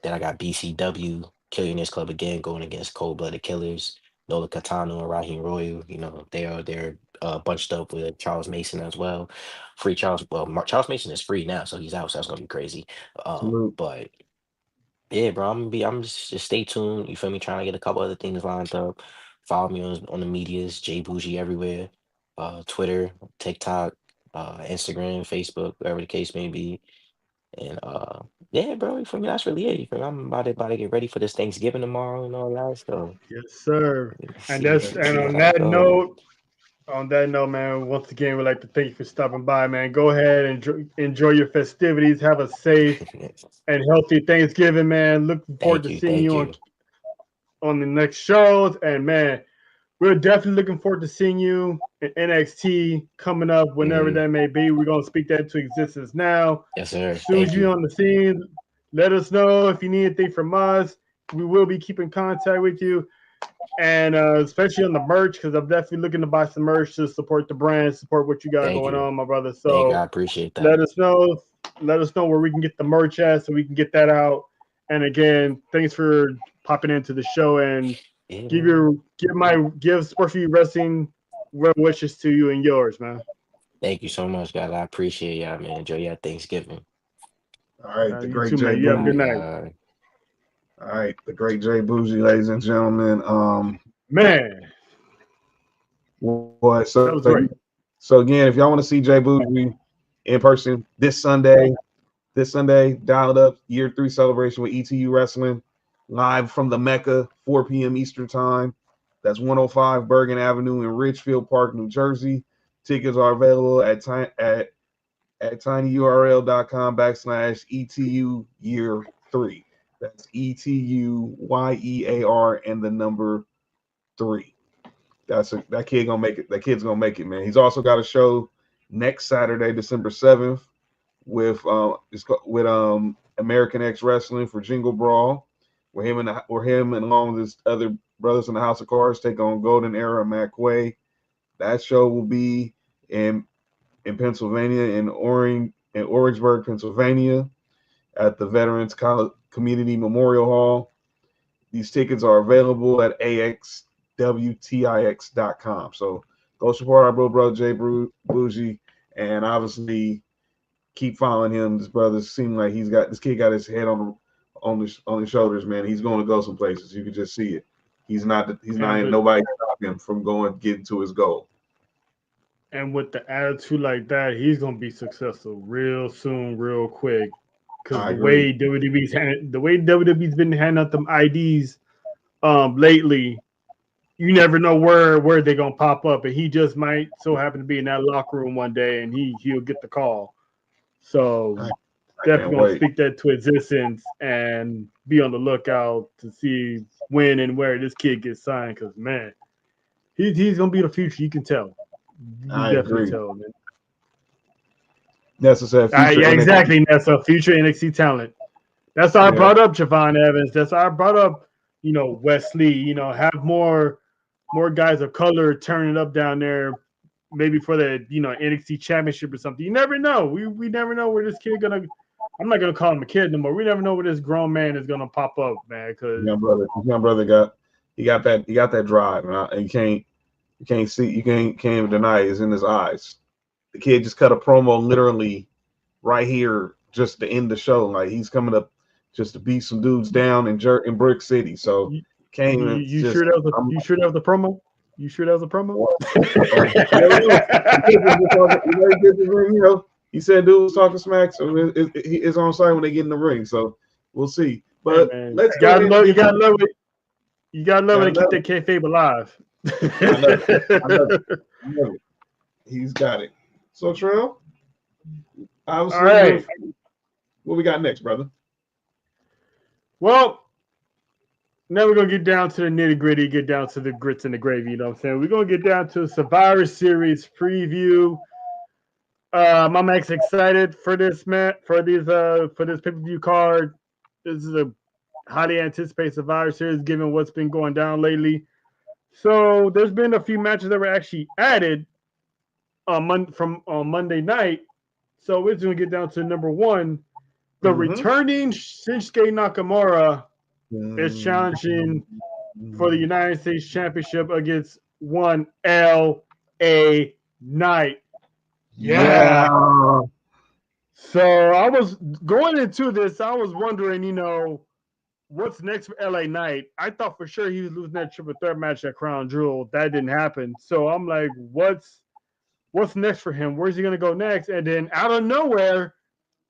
then I got BCW, Killionaires Club again, going against Cold Blooded Killers, Nola Katano and Raheem Royal. You know, they're bunched up with Charles Mason as well. Free Charles, well, Charles Mason is free now, so he's out, so that's gonna be crazy. Salute. But yeah, bro, I'm just stay tuned. You feel me? Trying to get a couple other things lined up. Follow me on the medias, J Boujii everywhere. Twitter, TikTok, Instagram, Facebook, whatever the case may be. And yeah, bro, you feel me? That's really it. You feel me? I'm about to get ready for this Thanksgiving tomorrow and all that. So Yes, sir. And see that's Yes, and see sir. how on that that goes. note, man, once again, we'd like to thank you for stopping by, man. Go ahead and enjoy your festivities. Have a safe and healthy Thanksgiving, man. Looking forward Thank to you, seeing thank you you, on the next shows. And man, we're definitely looking forward to seeing you in NXT coming up, whenever hmm that may be. We're gonna speak that into existence now. Yes, sir. As soon as Thank you're you, on the scene, let us know if you need anything from us. We will be keeping contact with you, and especially on the merch, because I'm definitely looking to buy some merch to support the brand, support what you got thank going you, on, my brother. thank you. I So appreciate that. let us know. Let us know where we can get the merch at, so we can get that out. And again, thanks for popping into the show and Yeah, man. give Sports4U Wrestling well wishes to you and yours, man. Thank you so much, guys. I appreciate y'all, man. Enjoy your Thanksgiving. All right, the You great too, J man. You have a good Boujii. night, All right, the great J Boujii, ladies and gentlemen. man. What? That was great. So again, if y'all want to see J Boujii in person this Sunday, dialed up year 3 celebration with ETU Wrestling, live from the Mecca, 4 p.m. Eastern Time. That's 105 Bergen Avenue in Ridgefield Park, New Jersey. Tickets are available at tinyurl.com/ETU year 3. That's ETUYEAR and the number 3. That kid gonna make it. That kid's gonna make it, man. He's also got a show next Saturday, December 7th, with American X Wrestling for Jingle Brawl, where him and along with his other brothers in the House of Cards take on Golden Era Matt Quay. That show will be in Pennsylvania, in Orangeburg, Pennsylvania, at the Veterans College Community Memorial Hall. These tickets are available at axwtix.com. So go support our brother J Boujii, and obviously keep following him. This brother seems like this kid got his head on his shoulders, man. He's going to go some places. You can just see it. He's not And with nobody stop him from getting to his goal. and with the attitude like that, he's gonna be successful real soon, real quick. Because I agree. The way WWE's been handing out them IDs lately, you never know where they're gonna pop up, and he just might so happen to be in that locker room one day, and he'll get the call. So I, I can't definitely gonna wait. speak that to existence and be on the lookout to see when and where this kid gets signed. Because man, he's gonna be the future. You can tell. You can I definitely agree. tell, man. That's a future Yeah, NXT. exactly. That's a future NXT talent. That's why I Yeah, brought up Javon Evans. That's why I brought up, Wesley. Have more guys of color turning up down there, maybe for the NXT championship or something. You never know. We never know where this kid gonna. I'm not gonna call him a kid no more. We never know where this grown man is gonna pop up, man. Because young brother got that drive, and you can't even deny it. It's in his eyes. The kid just cut a promo literally right here just to end the show. Like he's coming up just to beat some dudes down in Brick City. So you, came you, and you just sure that was a you sure that was a promo? You sure that was a promo? you never know. He said dude was talking smack, so it's on site when they get in the ring. So we'll see. But man, let's you go gotta ahead love, and you get gotta love it. You gotta love it gotta and keep love that kayfabe alive. I love it. I love it. I love it. He's got it. So Trail, All obviously right. what we got next, brother? Well, now we're gonna get down to the nitty gritty, get down to the grits and the gravy. You know what I'm saying? We're gonna get down to Survivor Series preview. I'm actually excited for this for this pay-per-view card. This is a highly anticipated Survivor Series given what's been going down lately. So there's been a few matches that were actually added on Monday night. So we're just gonna get down to number one. The returning Shinsuke Nakamura is challenging for the United States Championship against one L.A. Knight. Yeah. So I was going into this, I was wondering, what's next for LA Knight? I thought for sure he was losing that triple threat match at Crown Jewel. That didn't happen. So I'm like, what's next for him? Where's he gonna go next? And then out of nowhere,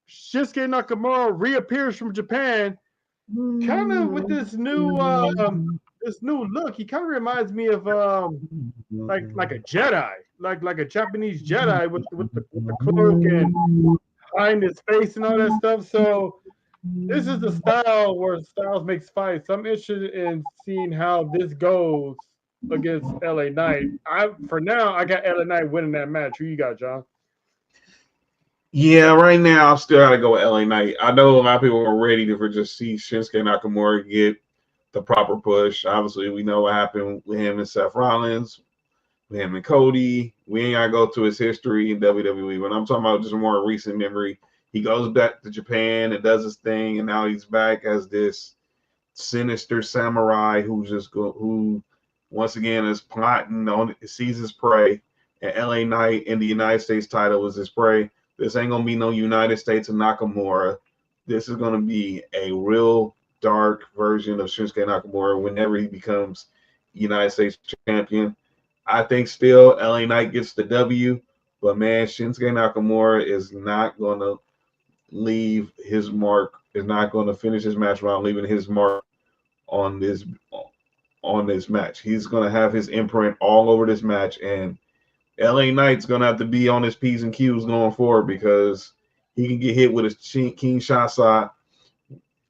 Shinsuke Nakamura reappears from Japan, kind of with this new look. He kind of reminds me of like a Jedi, like a Japanese Jedi with the cloak and behind his face and all that stuff. So this is the style where styles makes fights. So I'm interested in seeing how this goes against LA Knight. For now I got LA Knight winning that match. Who you got, John? Yeah, right now I'm still gotta go with LA Knight. I know a lot of people are ready to just see Shinsuke Nakamura get the proper push. Obviously, we know what happened with him and Seth Rollins, with him and Cody. We ain't gotta go to his history in WWE, but I'm talking about just a more recent memory. He goes back to Japan and does his thing, and now he's back as this sinister samurai who once again is plotting on sees his prey. And LA Knight in the United States title was his prey. This ain't gonna be no United States of Nakamura. This is gonna be a real dark version of Shinsuke Nakamura whenever he becomes United States champion. I think still LA Knight gets the W, but man, Shinsuke Nakamura is not gonna leave his mark, is not gonna finish his match without leaving his mark on this match. He's gonna have his imprint all over this match, and LA Knight's gonna have to be on his P's and Q's going forward because he can get hit with his King Shasa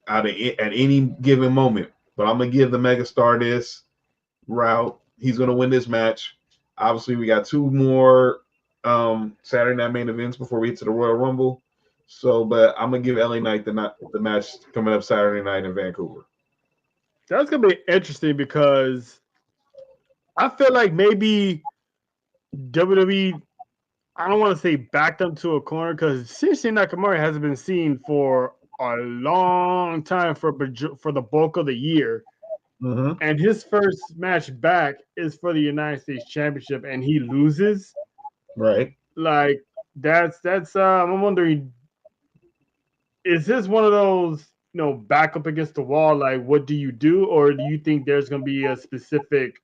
at any given moment. But I'm gonna give the Megastar this route. He's gonna win this match. Obviously, we got two more Saturday Night main events before we get to the Royal Rumble. So, but I'm gonna give LA Knight the match coming up Saturday night in Vancouver. That's gonna be interesting because I feel like maybe WWE, I don't want to say backed them to a corner because Shinsuke Nakamura hasn't been seen for a long time for the bulk of the year. And his first match back is for the United States Championship, and he loses. Right. Like that's I'm wondering, is this one of those back up against the wall? Like, what do you do, or do you think there's gonna be a specific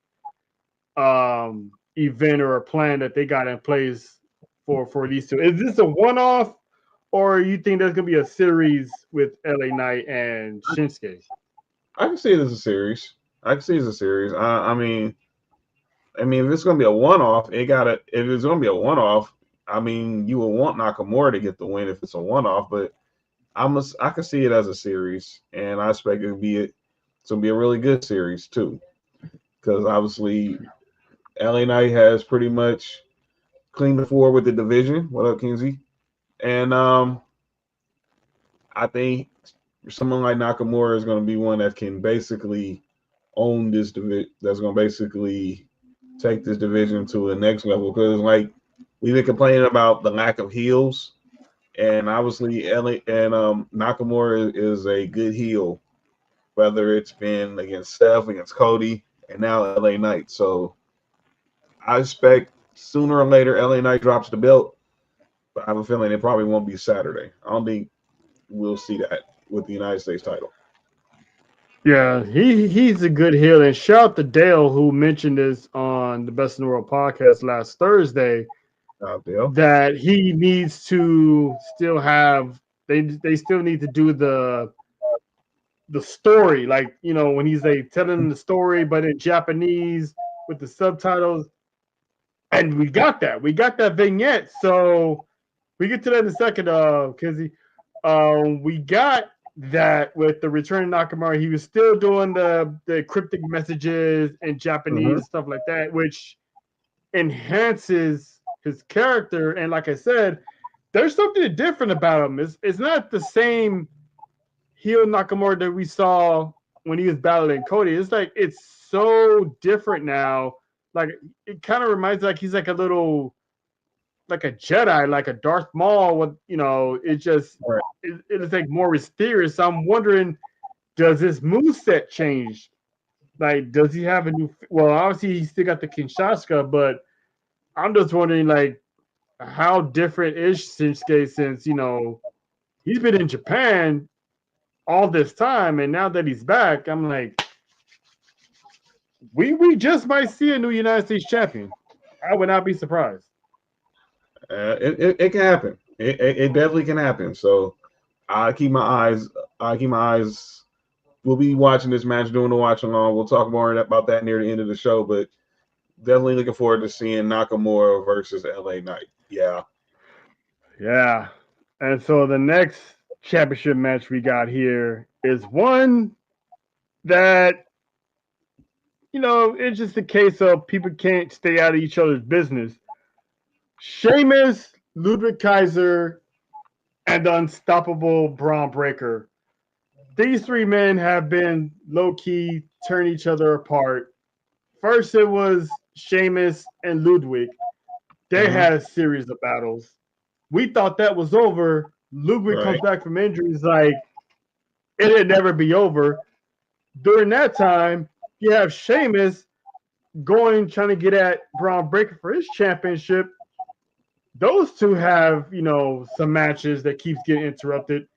event or a plan that they got in place for these two? Is this a one-off, or you think there's gonna be a series with LA Knight and Shinsuke? I can see it as a series. I mean, if it's gonna be a one-off, if it's gonna be a one-off, I mean, you will want Nakamura to get the win if it's a one-off, but I can see it as a series, and I expect it's gonna be a really good series too, because obviously LA Knight has pretty much cleaned the floor with the division. What up, Kinsey? And I think someone like Nakamura is going to be one that can basically own this division. That's going to basically take this division to the next level. Because like we've been complaining about the lack of heels, and obviously Nakamura is a good heel, whether it's been against Steph, against Cody, and now LA Knight. So I expect sooner or later LA Knight drops the belt, but I have a feeling it probably won't be Saturday. I don't think we'll see that with the United States title. Yeah, he's a good heel. And shout out to Dale who mentioned this on the Best in the World podcast last Thursday. That he needs to still have they still need to do the the story, like when he's like telling the story, but in Japanese with the subtitles. And we got that vignette. So we get to that in a second, Kizzy. We got that with the return of Nakamura. He was still doing the cryptic messages in Japanese and stuff like that, which enhances his character. And like I said, there's something different about him. It's not the same heel Nakamura that we saw when he was battling Cody. It's like it's so different now. Like it kind of reminds like he's like a little like a Jedi, like a Darth Maul. With it just it's like more mysterious. So I'm wondering, does his moveset change? Like, does he have a new? Well, obviously he still got the Kinshasa, but I'm just wondering like how different is Shinsuke since he's been in Japan all this time, and now that he's back, I'm like, we just might see a new United States champion. I would not be surprised. It can happen. It definitely can happen. So I keep my eyes. We'll be watching this match, doing the watch along. We'll talk more about that near the end of the show, but definitely looking forward to seeing Nakamura versus LA Knight. Yeah. And so the next championship match we got here is one that it's just a case of people can't stay out of each other's business. Sheamus, Ludwig Kaiser, and the unstoppable Braun Breaker. These three men have been low-key turning each other apart. First, it was Sheamus and Ludwig. They had a series of battles. We thought that was over. Ludwig comes back from injuries like it'd never be over. During that time, you have Sheamus trying to get at Braun Breaker for his championship. Those two have, some matches that keeps getting interrupted.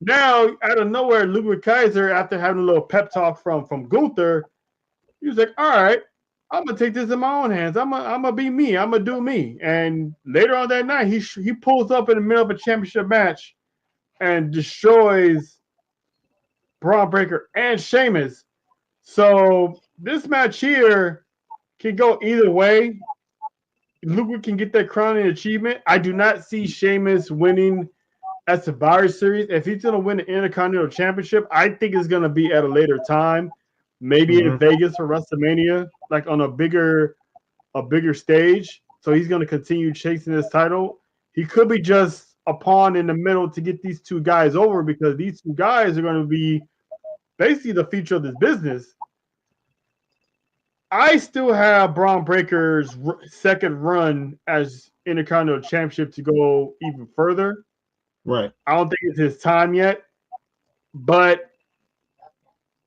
Now, out of nowhere, Ludwig Kaiser, after having a little pep talk from Gunther, he was like, all right, I'm going to take this in my own hands. I'm gonna be me. I'm going to do me. And later on that night, he pulls up in the middle of a championship match and destroys Braun Breaker and Sheamus. So this match here can go either way. Ludwig can get that crowning achievement. I do not see Sheamus winning at Survivor Series. If he's going to win the Intercontinental Championship, I think it's going to be at a later time, maybe in Vegas for WrestleMania, like on a bigger stage. So he's going to continue chasing this title. He could be just a pawn in the middle to get these two guys over, because these two guys are going to be basically the future of this business. I still have Braun Breaker's second run as Intercontinental Championship to go even further. Right. I don't think it's his time yet. But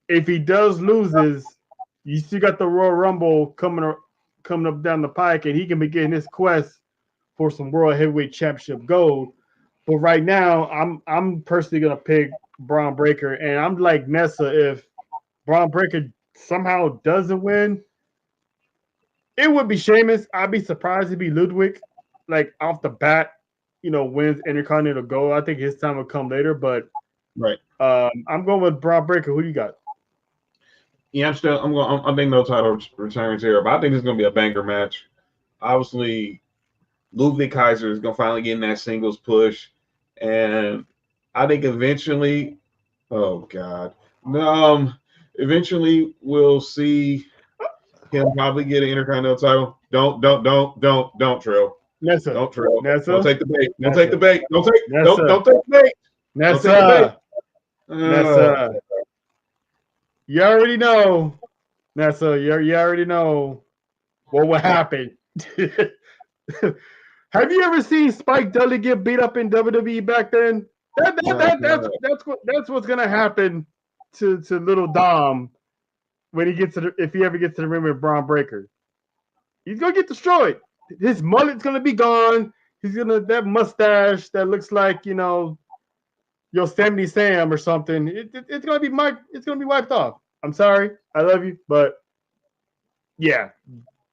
if he does loses, you still got the Royal Rumble coming up down the pike, and he can begin his quest for some World Heavyweight Championship gold. But right now, I'm personally gonna pick Braun Breaker, and I'm like Nessa. If Braun Breaker somehow doesn't win, it would be Sheamus. I'd be surprised if it be Ludwig, like off the bat, wins Intercontinental gold. I think his time will come later, but I'm going with Braun Breaker. Who do you got? Yeah, I think no title returns here, but I think this is gonna be a banger match. Obviously, Ludwig Kaiser is gonna finally get in that singles push, and I think eventually, eventually we'll see him probably get an Intercontinental title. Don't Trill. Nessa. Don't Trill. Nessa. Don't take the bait. Don't Nessa. take the bait. Don't take Nessa. don't take the bait. Nessa. Don't take the bait. Nessa. You already know. Nessa, you already know what will happen. Have you ever seen Spike Dudley get beat up in WWE back then? That's what's gonna happen to little Dom when if he ever gets to the ring with Braun Breaker. He's gonna get destroyed. His mullet's gonna be gone. He's gonna that mustache that looks like Yosemite Sam or something. It's gonna be it's gonna be wiped off. I'm sorry, I love you, but yeah.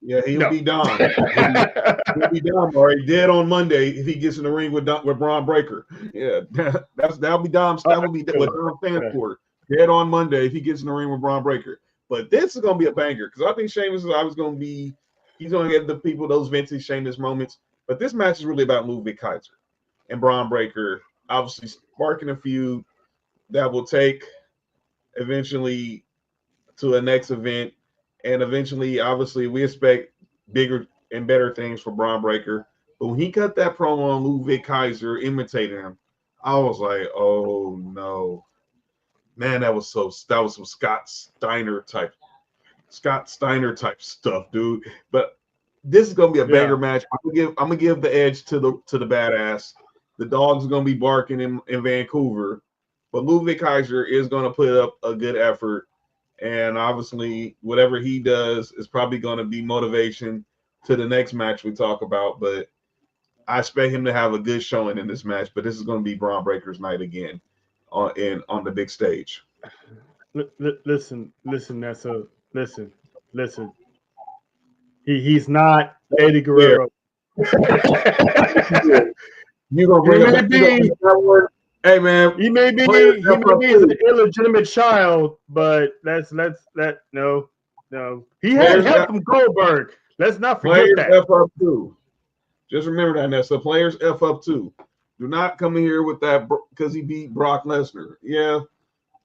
Yeah, he'll be done. He'll be done, or he dead on Monday if he gets in the ring with Braun Breaker. Yeah, that'll be Dom. That will be what Dom stands for. dead on Monday if he gets in the ring with Braun Breaker. But this is gonna be a banger because I think Sheamus is always gonna be. He's gonna get the people those vintage Sheamus moments. But this match is really about Ludwig Kaiser and Braun Breaker, obviously sparking a feud that will take eventually to a next event, and eventually, obviously, we expect bigger and better things for Braun Breaker. But when he cut that promo on Ludwig Kaiser imitating him, I was like, oh no. Man, that was some Scott Steiner type stuff, dude. But this is gonna be a banger match. I'm gonna give the edge to the badass. The dogs are gonna be barking in Vancouver, but Ludwig Kaiser is gonna put up a good effort, and obviously whatever he does is probably gonna be motivation to the next match we talk about. But I expect him to have a good showing in this match. But this is gonna be Braun Breaker's night again on the big stage. Listen, Nessa. Listen. He's not Eddie Guerrero. You gonna bring that word? Hey man, he may be an illegitimate child, but no. He had help from Goldberg. Let's not forget that. F up too. Just remember that, Nessa. Players F up too. Do not come in here with that because he beat Brock Lesnar. Yeah,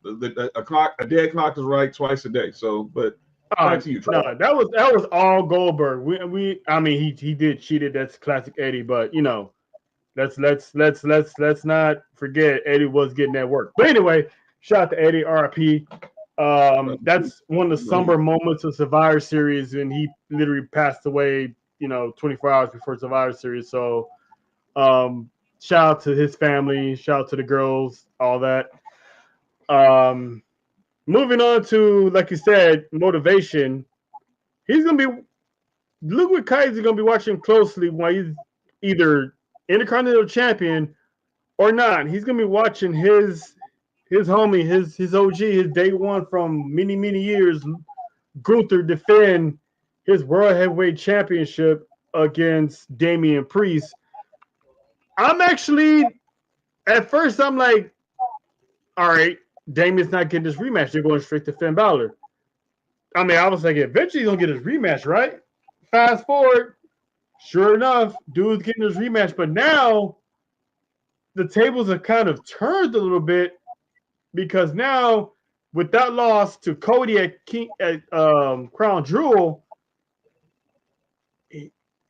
a dead clock is right twice a day. So, but back to you, Trevor. No, that was all Goldberg. I mean, he did cheated. That's classic Eddie. But let's not forget Eddie was getting that work. But anyway, shout out to Eddie, RIP. That's one of the somber moments of Survivor Series, and he literally passed away. 24 hours before Survivor Series. So, shout out to his family. Shout out to the girls. All that. Moving on to, like you said, motivation. He's gonna be Ludwig Kaiser gonna be watching closely while he's either Intercontinental Champion or not. He's gonna be watching his homie, his OG, his day one from many years, Gunther defend his World Heavyweight Championship against Damian Priest. I'm actually, at first, I'm like, all right, Damian's not getting this rematch. They're going straight to Finn Balor. I mean, I was like, eventually he's going to get his rematch, right? Fast forward, sure enough, dude's getting his rematch. But now the tables have kind of turned a little bit because now with that loss to Cody at Crown Jewel,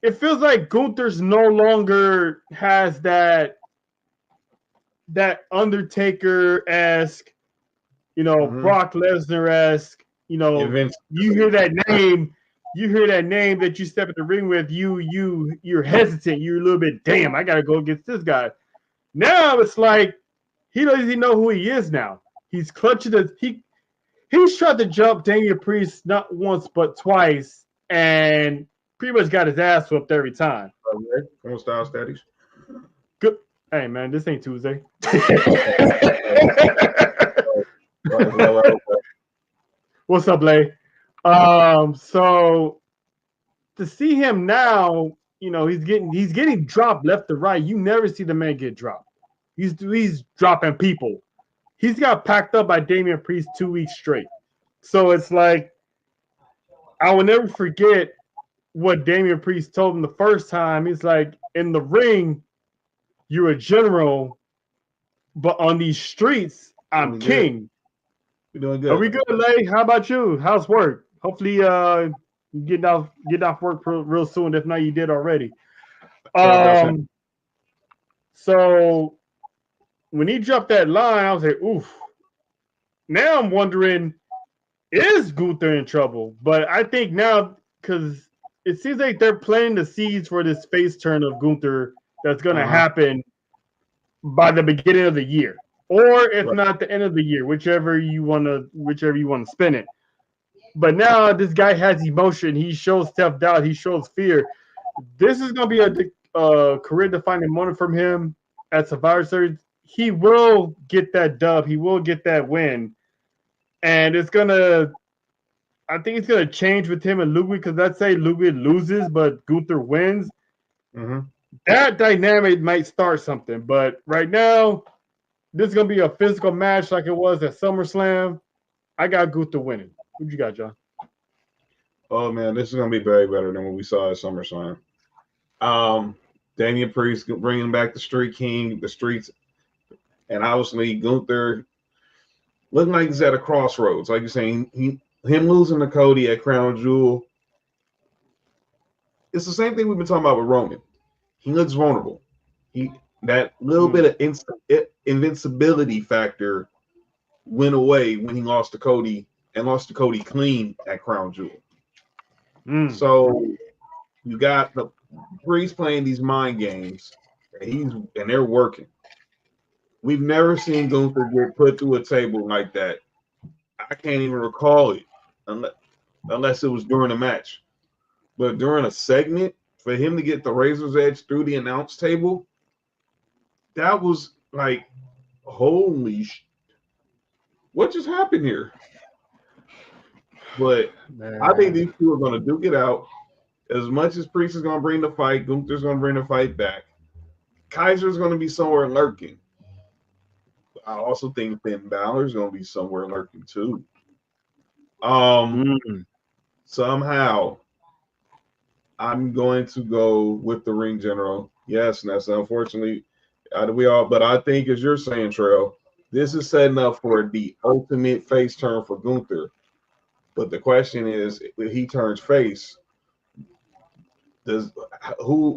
it feels like Gunther's no longer has that Undertaker-esque, Brock Lesnar-esque, you hear that name that you step in the ring with, you're hesitant, you're a little bit, damn, I gotta go against this guy. Now it's like he doesn't even know who he is now. He's clutching he's tried to jump Damian Priest not once but twice, and pretty much got his ass whooped every time. Okay. Style status. Good. Hey man, this ain't Tuesday. What's up, Lay? So to see him now, he's getting dropped left to right. You never see the man get dropped. He's dropping people. He's got packed up by Damian Priest 2 weeks straight. So it's like, I will never forget what Damian Priest told him the first time. He's like, in the ring, you're a general, but on these streets, I'm king. You're doing good. Are we good, Lay? How about you? How's work? Hopefully, get off work real soon. If not, you did already. So when he dropped that line, I was like, oof. Now I'm wondering, is Gunther in trouble? But I think now, because it seems like they're planting the seeds for this face turn of Gunther that's going to happen by the beginning of the year, or if not the end of the year, whichever you want to spin it. But now this guy has emotion. He shows self-doubt. He shows fear. This is going to be a career-defining moment from him at Survivor Series. He will get that dub. He will get that win. And I think it's going to change with him and Ludwig, because let's say Ludwig loses, but Gunther wins. Mm-hmm. That dynamic might start something. But right now, this is gonna be a physical match like it was at SummerSlam. I got Gunther winning. What you got, John? Oh man, this is gonna be very better than what we saw at SummerSlam. Damian Priest bringing back the Street King, the streets, and obviously Gunther looking like he's at a crossroads. Like you're saying, him losing to Cody at Crown Jewel. It's the same thing we've been talking about with Roman. He looks vulnerable. That little bit of invincibility factor went away when he lost to Cody and lost to Cody clean at Crown Jewel. So you got the Priest playing these mind games, and they're working. We've never seen Gunther get put through a table like that. I can't even recall it unless it was during a match. But during a segment, for him to get the razor's edge through the announce table, that was like, holy what just happened here? But I think these two are going to duke it out. As much as Priest is going to bring the fight, Gunther's going to bring the fight back. Kaiser's going to be somewhere lurking. I also think Finn Balor's going to be somewhere lurking too. Somehow, I'm going to go with the ring general. Yes, and that's unfortunately but I think, as you're saying, Trail, this is setting up for the ultimate face turn for Gunther. But the question is, if he turns face, does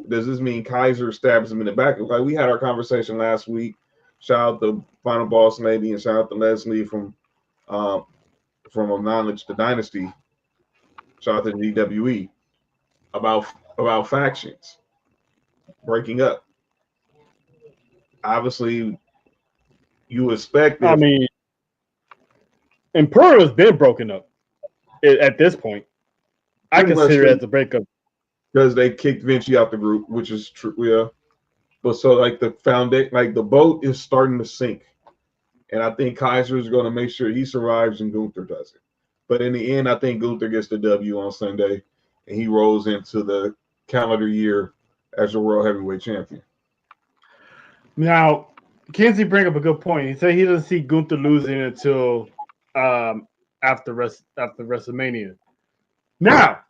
this mean Kaiser stabs him in the back? Like we had our conversation last week. Shout out to Final Boss Lady and shout out to Leslie from Knowledge to Dynasty. Shout out to DWE about factions breaking up. Obviously, you expect. I mean, Imperial's been broken up at this point. I consider it as a breakup because they kicked Vinci out the group, which is true. Yeah, but so like the foundation, like the boat is starting to sink, and I think Kaiser is going to make sure he survives and Gunther doesn't. But in the end, I think Gunther gets the W on Sunday, and he rolls into the calendar year as the World Heavyweight Champion. Now, Kinsey bring up a good point. He said he doesn't see Gunther losing until after WrestleMania. Now,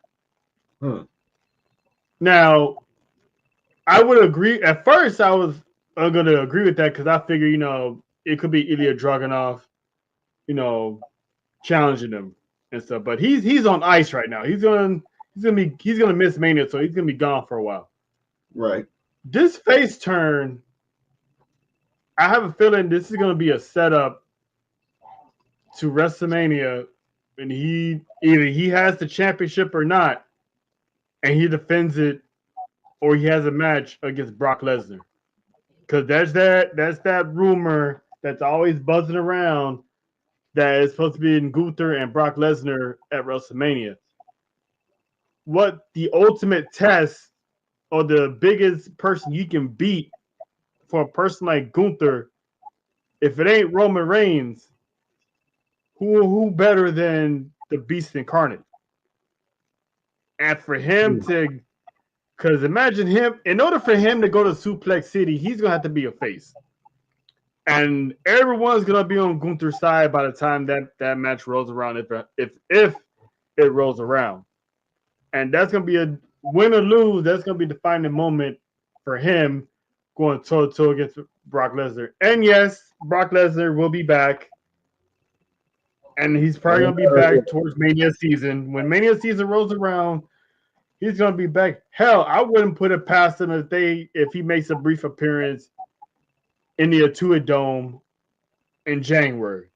I would agree. At first, I was going to agree with that because I figure, it could be Ilya Dragunov, challenging him and stuff. But he's on ice right now. He's gonna miss Mania, so he's gonna be gone for a while. Right. This face turn, I have a feeling this is gonna be a setup to WrestleMania, and either he has the championship or not, and he defends it, or he has a match against Brock Lesnar. Because that's that rumor that's always buzzing around that is supposed to be in Gunther and Brock Lesnar at WrestleMania. What the ultimate test or the biggest person you can beat for a person like Gunther, if it ain't Roman Reigns, who better than the Beast Incarnate? And for him to, because imagine him, in order for him to go to Suplex City, he's going to have to be a face. And everyone's going to be on Gunther's side by the time that match rolls around, if it rolls around. And that's going to be a win or lose. That's going to be the defining moment for him going toe-to-toe against Brock Lesnar. And yes, Brock Lesnar will be back. And he's probably going to be back towards Mania season. When Mania season rolls around, he's going to be back. Hell, I wouldn't put it past him if he makes a brief appearance in the Atua Dome in January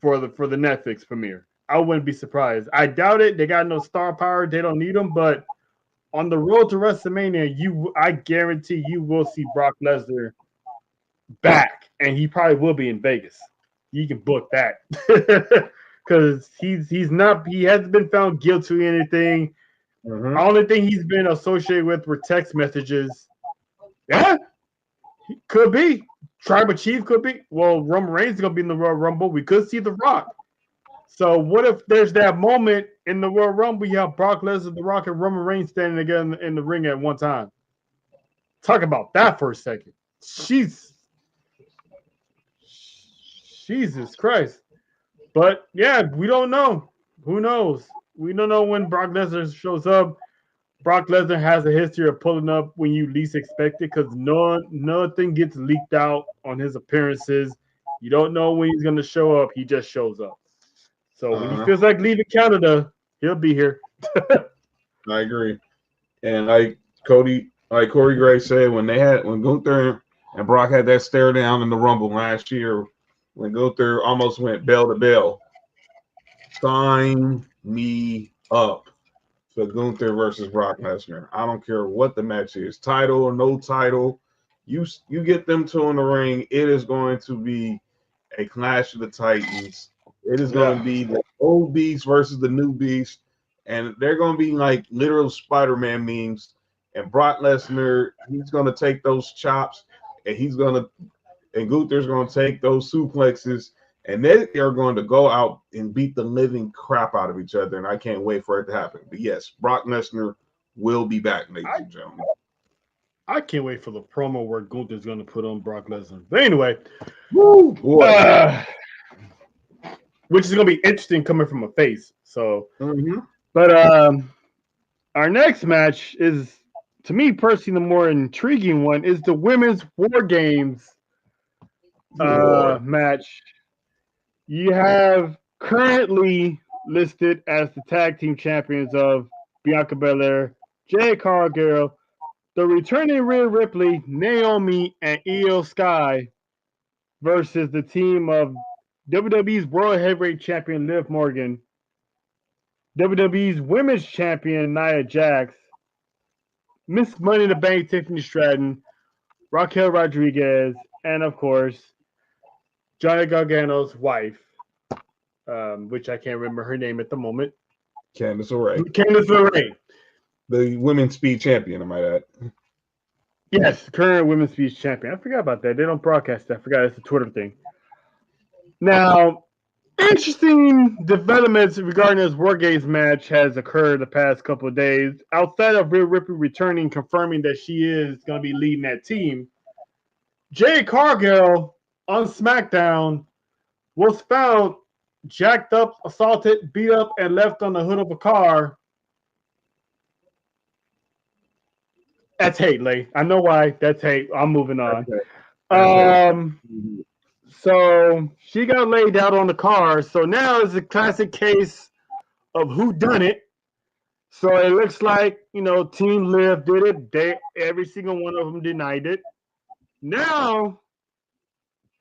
for the Netflix premiere. I wouldn't be surprised. I doubt it. They got no star power. They don't need them. But on the road to WrestleMania, I guarantee you will see Brock Lesnar back, and he probably will be in Vegas. You can book that because he hasn't been found guilty of anything. Mm-hmm. The only thing he's been associated with were text messages. Yeah, could be. Tribal Chief could be. Well, Roman Reigns is going to be in the Royal Rumble. We could see The Rock. So what if there's that moment in the Royal Rumble you have Brock Lesnar, The Rock, and Roman Reigns standing together in the ring at one time? Talk about that for a second. Jesus Christ. But yeah, we don't know. Who knows? We don't know when Brock Lesnar shows up. Brock Lesnar has a history of pulling up when you least expect it because nothing gets leaked out on his appearances. You don't know when he's going to show up. He just shows up. So when he feels like leaving Canada, he'll be here. I agree. And Corey Gray said, when Gunther and Brock had that stare down in the Rumble last year, when Gunther almost went bell to bell, sign me up for Gunther versus Brock Lesnar. I don't care what the match is, title or no title. You get them two in the ring, it is going to be a clash of the Titans. It is going to be the old beast versus the new beast, and they're going to be like literal Spider-Man memes. And Brock Lesnar, he's going to take those chops, and Gunther's going to take those suplexes, and they are going to go out and beat the living crap out of each other. And I can't wait for it to happen. But yes, Brock Lesnar will be back, ladies and gentlemen. I can't wait for the promo where Gunther's going to put on Brock Lesnar. But anyway, which is going to be interesting coming from a face. So, but our next match is, to me personally, the more intriguing one is the Women's War Games match. You have currently listed as the tag team champions of Bianca Belair, Jade Cargill, the returning Rhea Ripley, Naomi, and Io Sky versus the team of WWE's World Heavyweight Champion Liv Morgan, WWE's Women's Champion Nia Jax, Miss Money in the Bank Tiffany Stratton, Raquel Rodriguez, and of course, Johnny Gargano's wife, which I can't remember her name at the moment. Candice LeRae. Candice LeRae. The women's speed champion, I might add. Yes, current women's speed champion. I forgot about that. They don't broadcast that. I forgot it's a Twitter thing. Now, interesting developments regarding this War Games match has occurred the past couple of days. Outside of Rhea Ripley returning, confirming that she is going to be leading that team, Jade Cargill on SmackDown was found jacked up, assaulted, beat up, and left on the hood of a car. That's hate, Lay. I know why. That's hate. I'm moving on. So she got laid out on the car. So now it's a classic case of who done it. So it looks like, Team Liv did it. Every single one of them denied it. Now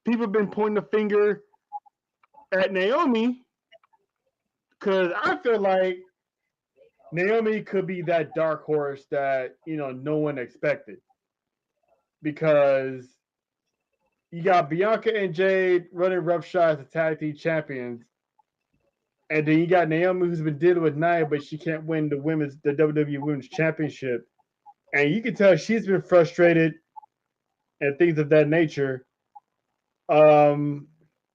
people have been pointing the finger at Naomi because I feel like Naomi could be that dark horse that, no one expected. Because you got Bianca and Jade running roughshod as the tag team champions. And then you got Naomi, who's been dealing with Nia, but she can't win the WWE Women's Championship. And you can tell she's been frustrated and things of that nature. I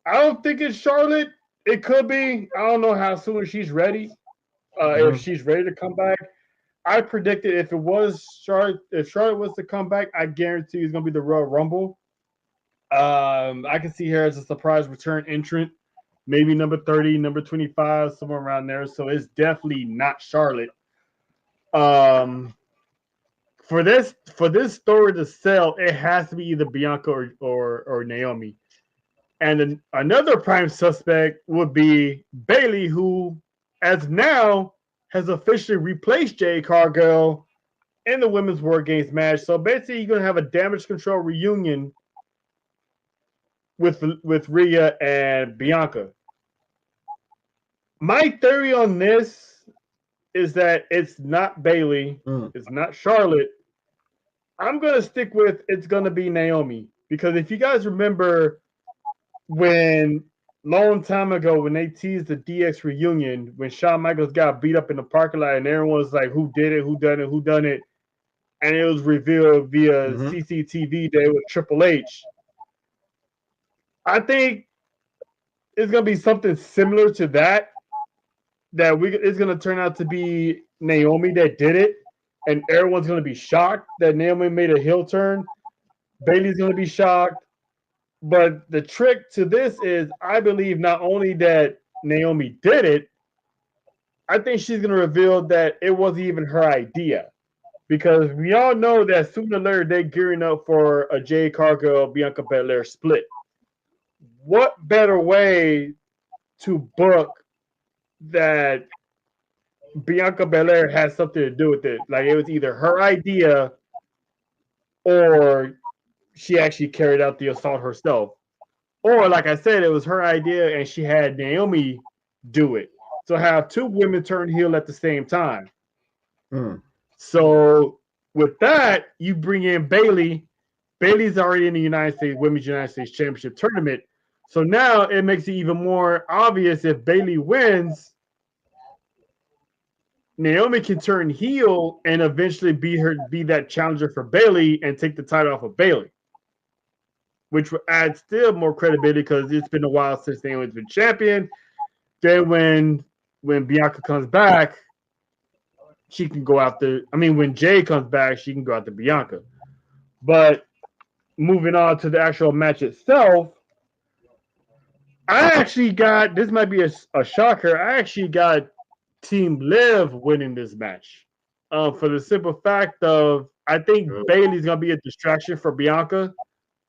don't think it's Charlotte. It could be. I don't know how soon she's ready. If she's ready to come back. I predicted if Charlotte was to come back, I guarantee it's going to be the Royal Rumble. I can see her as a surprise return entrant, maybe number 30, number 25, somewhere around there. So it's definitely not Charlotte. For this story to sell, it has to be either Bianca or Naomi. And then another prime suspect would be Bayley, who, as now, has officially replaced Jade Cargill in the Women's War Games match. So basically, you're going to have a Damage Control reunion with Rhea and Bianca. My theory on this is that it's not Bayley. It's not Charlotte. I'm going to stick with it's going to be Naomi. Because if you guys remember when long time ago when they teased the DX reunion, when Shawn Michaels got beat up in the parking lot and everyone was like, who did it, who done it? And it was revealed via CCTV that it was Triple H. I think it's going to be something similar to that it's going to turn out to be Naomi that did it, and everyone's going to be shocked that Naomi made a heel turn. Bayley's going to be shocked. But the trick to this is, I believe not only that Naomi did it, I think she's going to reveal that it wasn't even her idea. Because we all know that sooner or later they're gearing up for a Jade Cargill Bianca Belair split. What better way to book that Bianca Belair has something to do with it? Like it was either her idea or she actually carried out the assault herself. Or, like I said, it was her idea and she had Naomi do it. So have two women turn heel at the same time. Hmm. So with that, you bring in Bayley. Bayley's already in the Women's United States Championship tournament. So now it makes it even more obvious if Bayley wins, Naomi can turn heel and eventually be that challenger for Bayley and take the title off of Bayley, which will add still more credibility because it's been a while since Naomi's been champion. Then when Bianca comes back, she can go after. I mean, when Jay comes back, she can go after Bianca. But moving on to the actual match itself, I actually got this. Might be a shocker. I actually got Team Liv winning this match. For the simple fact of I think Bayley's gonna be a distraction for Bianca.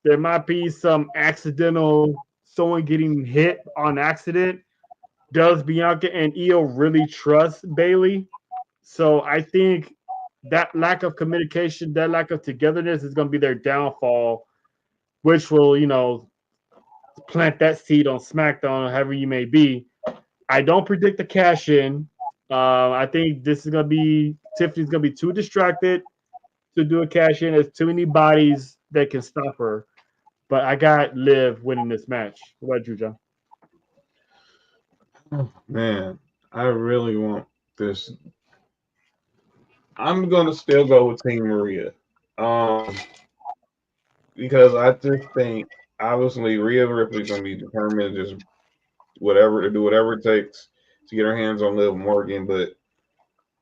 There might be some accidental someone getting hit on accident. Does Bianca and Io really trust Bayley? So I think that lack of communication, that lack of togetherness is going to be their downfall, which will, plant that seed on SmackDown, however you may be. I don't predict the cash in. I think this is going to be Tiffany's going to be too distracted to do a cash in. There's too many bodies that can stop her. But I got Liv winning this match. What about you, John? Man, I really want this. I'm gonna still go with Team Maria, um, because I just think obviously Rhea Ripley's gonna be determined to just whatever to do whatever it takes to get her hands on Liv Morgan. But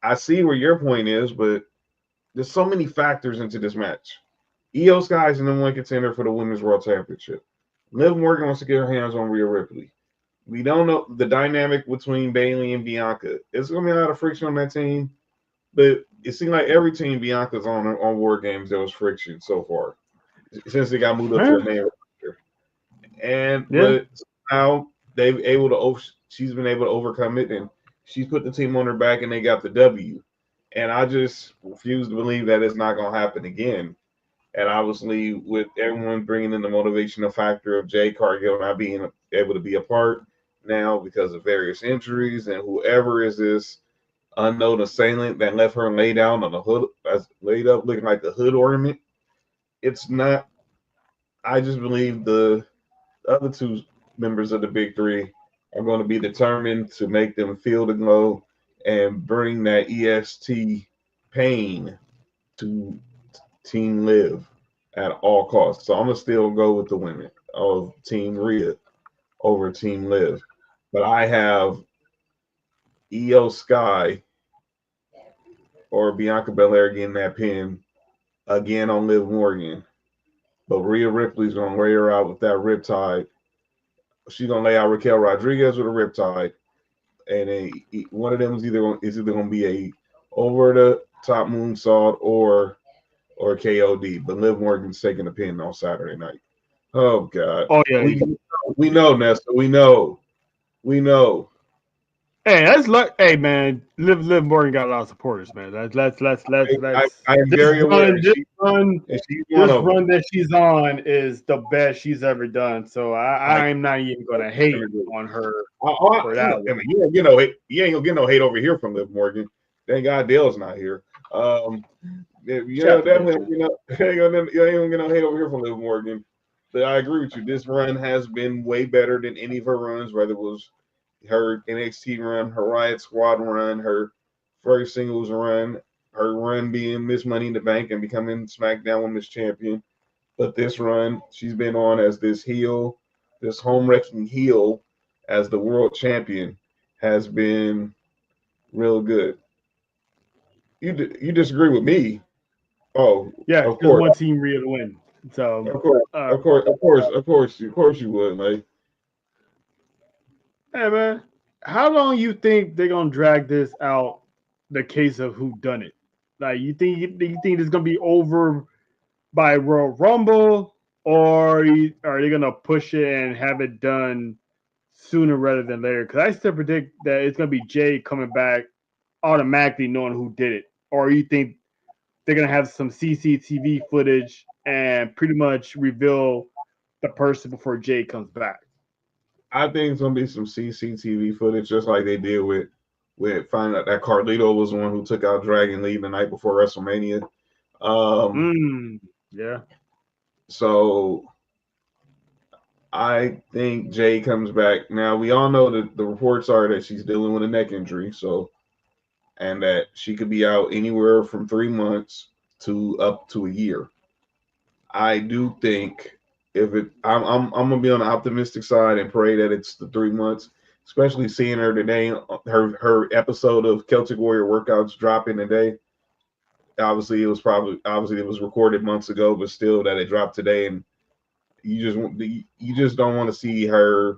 I see where your point is, but there's so many factors into this match. Io Sky's the number one contender for the Women's World Championship. Liv Morgan wants to get her hands on Rhea Ripley. We don't know the dynamic between Bayley and Bianca. It's gonna be a lot of friction on that team, but it seemed like every team Bianca's on War Games there was friction so far since they got moved up to the main roster. And but now she's been able to overcome it, and she's put the team on her back, and they got the W. And I just refuse to believe that it's not gonna happen again. And obviously, with everyone bringing in the motivational factor of Jay Cargill not being able to be a part now because of various injuries, and whoever is this unknown assailant that left her laid down on the hood, as laid up looking like the hood ornament. It's not. I just believe the other two members of the big three are going to be determined to make them feel the glow and bring that EST pain to Team Liv at all costs. So I'm gonna still go with the women of Team Rhea over Team Liv, but I have Io Sky or Bianca Belair getting that pin again on Liv Morgan. But Rhea Ripley's gonna lay her out with that riptide. She's gonna lay out Raquel Rodriguez with a riptide, and one of them is either gonna be a over the top moonsault or KOD. But Liv Morgan's taking the pin on Saturday night. Oh God! Oh yeah, we know, Nesta. We know. Hey, that's like, hey man, Liv Morgan got a lot of supporters, man. Let's I am very aware. This run that she's on is the best she's ever done. So I'm not even gonna hate on her for that. You ain't gonna get no hate over here from Liv Morgan. Thank God Dale's not here. Definitely, you ain't gonna get no hate over here from Liv Morgan. But I agree with you. This run has been way better than any of her runs, whether it was her NXT run, her Riot Squad run, her first singles run, her run being Miss Money in the Bank and becoming SmackDown Women's Champion. But this run, she's been on as this heel, this home wrecking heel as the world champion has been real good. You disagree with me? Oh, yeah, of course. One Team Rhea to win. So, Of course, you would, like. hey man, how long you think they're gonna drag this out? The case of who done it? Like, you think it's gonna be over by Royal Rumble, or are they gonna push it and have it done sooner rather than later? Because I still predict that it's gonna be Jay coming back automatically knowing who did it, or you think they're gonna have some CCTV footage and pretty much reveal the person before Jay comes back. I think it's gonna be some CCTV footage, just like they did with finding out that Carlito was the one who took out Dragon Lee the night before WrestleMania. Um, Yeah. so I think Jay comes back. Now we all know that the reports are that she's dealing with a neck injury, so and that she could be out anywhere from 3 months to up to a year. I do think if it, I'm gonna be on the optimistic side and pray that it's the 3 months. Especially seeing her today, her episode of Celtic Warrior workouts dropping today. Obviously it was recorded months ago, but still that it dropped today, and you just don't want to see her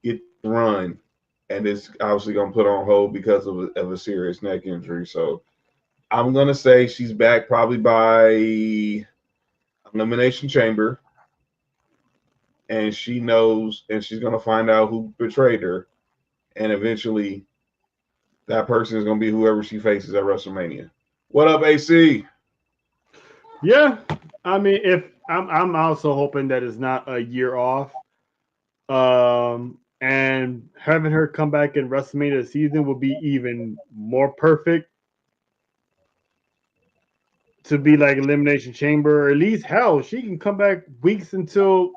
get run, and it's obviously gonna put on hold because of a serious neck injury. So I'm gonna say she's back probably by Elimination Chamber, and she knows, and she's gonna find out who betrayed her, and eventually that person is gonna be whoever she faces at WrestleMania. What up, AC? Yeah. I mean, if I'm also hoping that it's not a year off. And having her come back in WrestleMania season would be even more perfect to be like Elimination Chamber, or at least hell, she can come back weeks until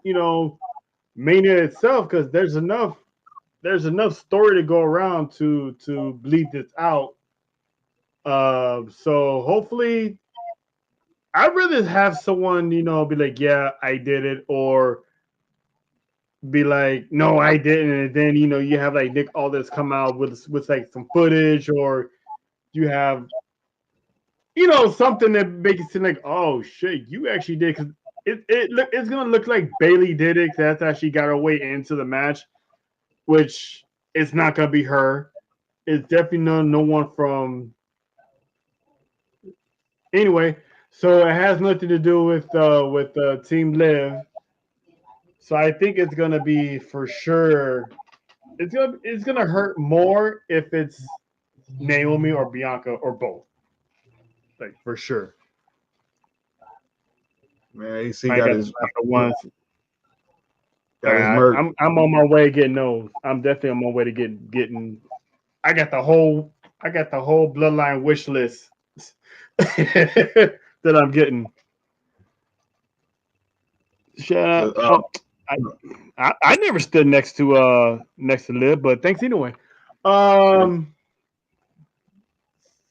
Mania itself, because there's enough story to go around to bleed this out. So hopefully, I'd rather have someone be like, yeah, I did it, or be like, no, I didn't, and then you have like Nick Aldis come out with like some footage, or you have something that makes it seem like, oh shit, you actually did, because it's gonna look like Bailey did it. 'Cause that's how she got her way into the match, which it's not gonna be her. It's definitely no one from anyway. So it has nothing to do with Team Live. So I think it's gonna be for sure. It's gonna hurt more if it's Naomi or Bianca or both, like for sure. Man, AC I got got his the ones. merch. I'm on my way getting those. I'm definitely on my way to getting. I got the whole bloodline wish list that I'm getting. Shut up. Uh, Oh, I never stood next to Liv, but thanks anyway. Um.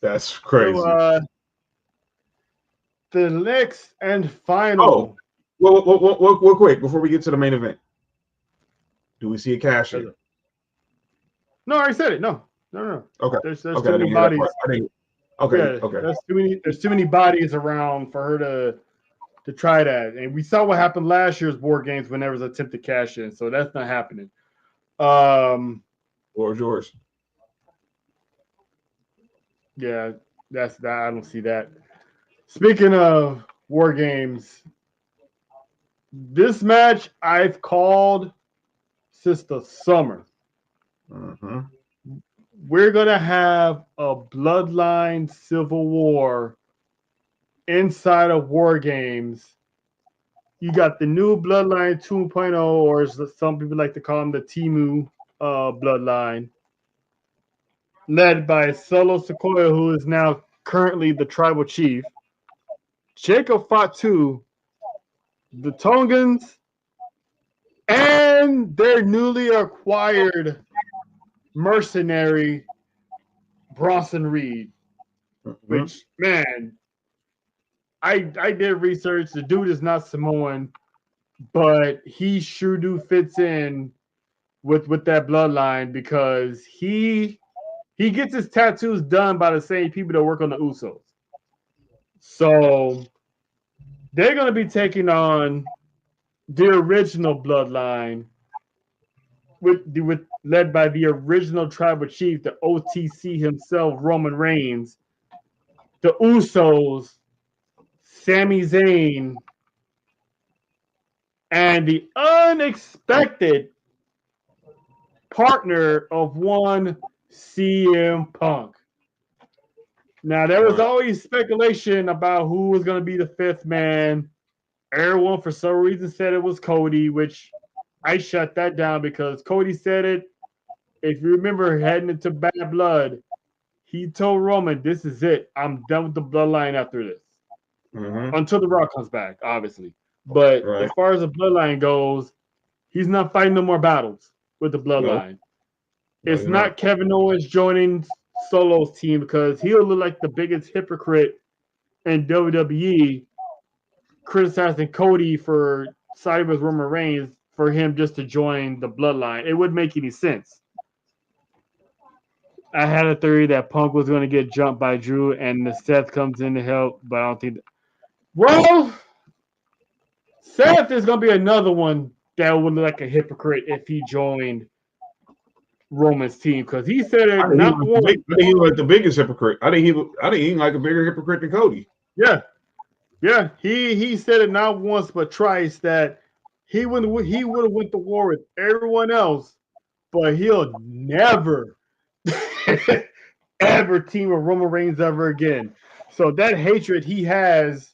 that's So crazy. the next and Oh, final. well, quick before we get to the main event. Do we see a cash in? No, I already said it. No, no, no. Okay. There's Okay. too I many didn't hear that bodies. part. I didn't. Okay. Yeah, Okay. there's too many bodies around for her to try that. And we saw what happened last year's board games when there was an attempt to cash in. So that's not happening. Or yours. Yeah, that's that. I don't see that. Speaking of war games, this match I've called since the summer. Mm-hmm. We're gonna have a bloodline civil war inside of war games. You got the new bloodline 2.0, or as some people like to call them, the Timu bloodline, led by Solo Sequoia, who is now currently the tribal chief. Jacob Fatu, the Tongans, and their newly acquired mercenary Bronson Reed. Mm-hmm. Which, man, I did research. The dude is not Samoan, but he sure do fits in with that bloodline, because he gets his tattoos done by the same people that work on the Usos. So They're going to be taking on the original bloodline with led by the original tribal chief, the OTC himself, Roman Reigns, the Usos, Sami Zayn, and the unexpected partner of one CM Punk. Now, there was always speculation about who was going to be the fifth man. Everyone, for some reason, said it was Cody, which I shut that down because Cody said it. If you remember, heading into Bad Blood, he told Roman, "This is it. I'm done with the bloodline after this." Until The Rock comes back, obviously. But as far as the bloodline goes, he's not fighting no more battles with the bloodline. It's not Kevin Owens joining Solo's team because he'll look like the biggest hypocrite in WWE, criticizing Cody for siding with Roman Reigns for him just to join the bloodline. It wouldn't make any sense. I had a theory that Punk was going to get jumped by Drew and the Seth comes in to help, but I don't think. Well, Seth is going to be another one that would look like a hypocrite if he joined Roman's team because he said it not once. I think he was like the biggest hypocrite. I think he like a bigger hypocrite than Cody. Yeah. He said it not once but twice that he would have went to war with everyone else, but he'll never ever team with Roman Reigns ever again. So that hatred he has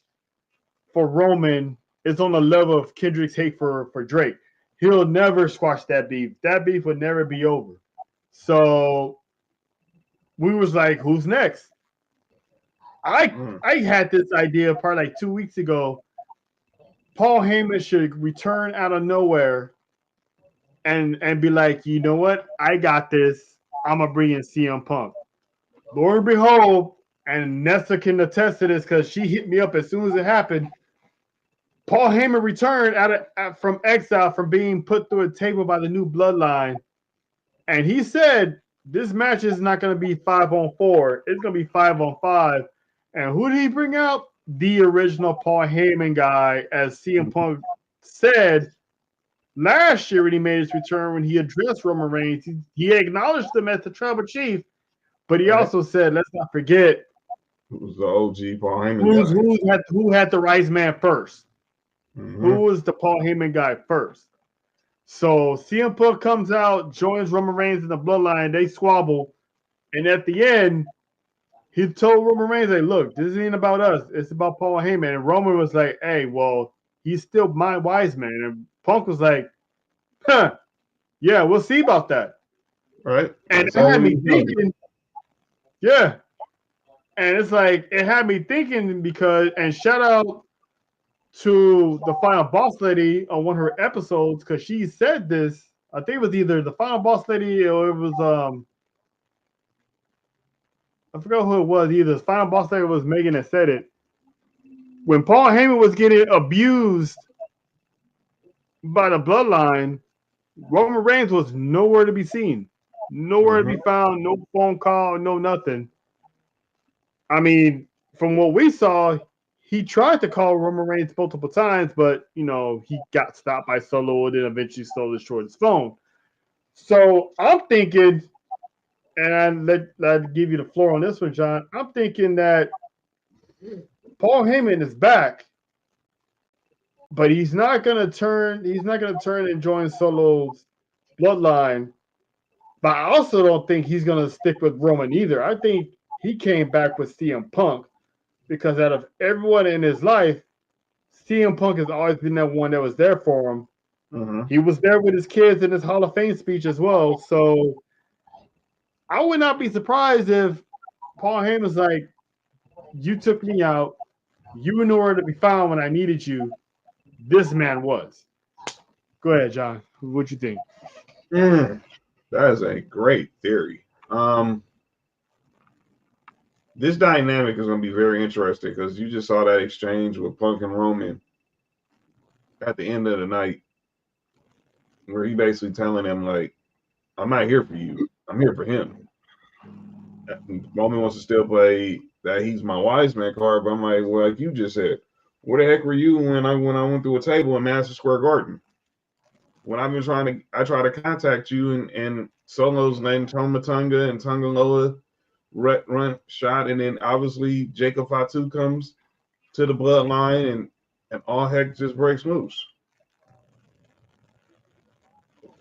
for Roman is on the level of Kendrick's hate for Drake. He'll never squash that beef. That beef would never be over. So we was like, who's next? I had this idea probably like 2 weeks ago. Paul Heyman should return out of nowhere and be like, you know what? I got this. I'm gonna bring in CM Punk. Lord and behold, and Nessa can attest to this because she hit me up as soon as it happened. Paul Heyman returned from exile from being put through a table by the new bloodline. And he said this match is not going to be 5-on-4. It's going to be 5-on-5. And who did he bring out? The original Paul Heyman guy, as CM Punk said last year when he made his return, when he addressed Roman Reigns. He acknowledged him as the tribal chief, but he also said, let's not forget who's the OG Paul Heyman guy. Who had the Rise Man first. Who was the Paul Heyman guy first? So CM Punk comes out, joins Roman Reigns in the bloodline. They squabble. And at the end, he told Roman Reigns, hey, look, this ain't about us. It's about Paul Heyman. And Roman was like, hey, well, he's still my wise man. And Punk was like, huh, yeah, we'll see about that. Right. And it had me thinking, yeah. And it's like, it had me thinking because, and shout out to the Final Boss Lady on one of her episodes because she said this. I think it was either the Final Boss Lady or it was I forgot who it was. Either the Final Boss Lady was Megan that said it. When Paul Heyman was getting abused by the bloodline, Roman Reigns was nowhere to be seen, nowhere to be found, no phone call, no nothing. I mean, from what we saw, he tried to call Roman Reigns multiple times, but, you know, he got stopped by Solo and then eventually Solo destroyed his phone. So I'm thinking, and I'll give you the floor on this one, John. I'm thinking that Paul Heyman is back, but he's not going to turn and join Solo's bloodline. But I also don't think he's going to stick with Roman either. I think he came back with CM Punk. Because out of everyone in his life, CM Punk has always been that one that was there for him. He was there with his kids in his Hall of Fame speech as well. So I would not be surprised if Paul Heyman's like, you took me out. You were nowhere to be found when I needed you. This man was. Go ahead, John. What you think? That is a great theory. This dynamic is going to be very interesting because you just saw that exchange with Punk and Roman at the end of the night where he basically telling him, like, I'm not here for you. I'm here for him. And Roman wants to still play that he's my wise man card, but I'm like, well, like you just said, Where the heck were you when I went through a table in Madison Square Garden? When I've been I try to contact you and Solo's named Tomatunga and Tungaloa run shot, and then obviously Jacob Fatu comes to the bloodline and all heck just breaks loose.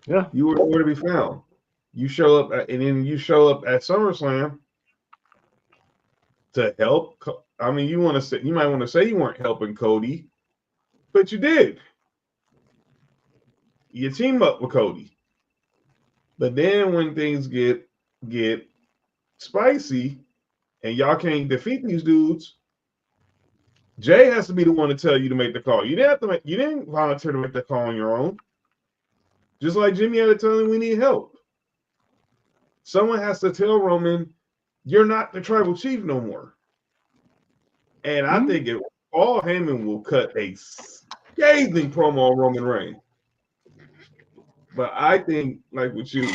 Yeah. You were nowhere to be found. You show up and then you show up at SummerSlam to help. I mean, you might want to say you weren't helping Cody, but you did. You team up with Cody. But then when things get spicy and y'all can't defeat these dudes, Jay has to be the one to tell you to make the call. You didn't volunteer to make the call on your own. Just like Jimmy had to tell him we need help. Someone has to tell Roman, you're not the tribal chief no more. And I think Paul Heyman will cut a scathing promo on Roman Reigns. But I think, like with you,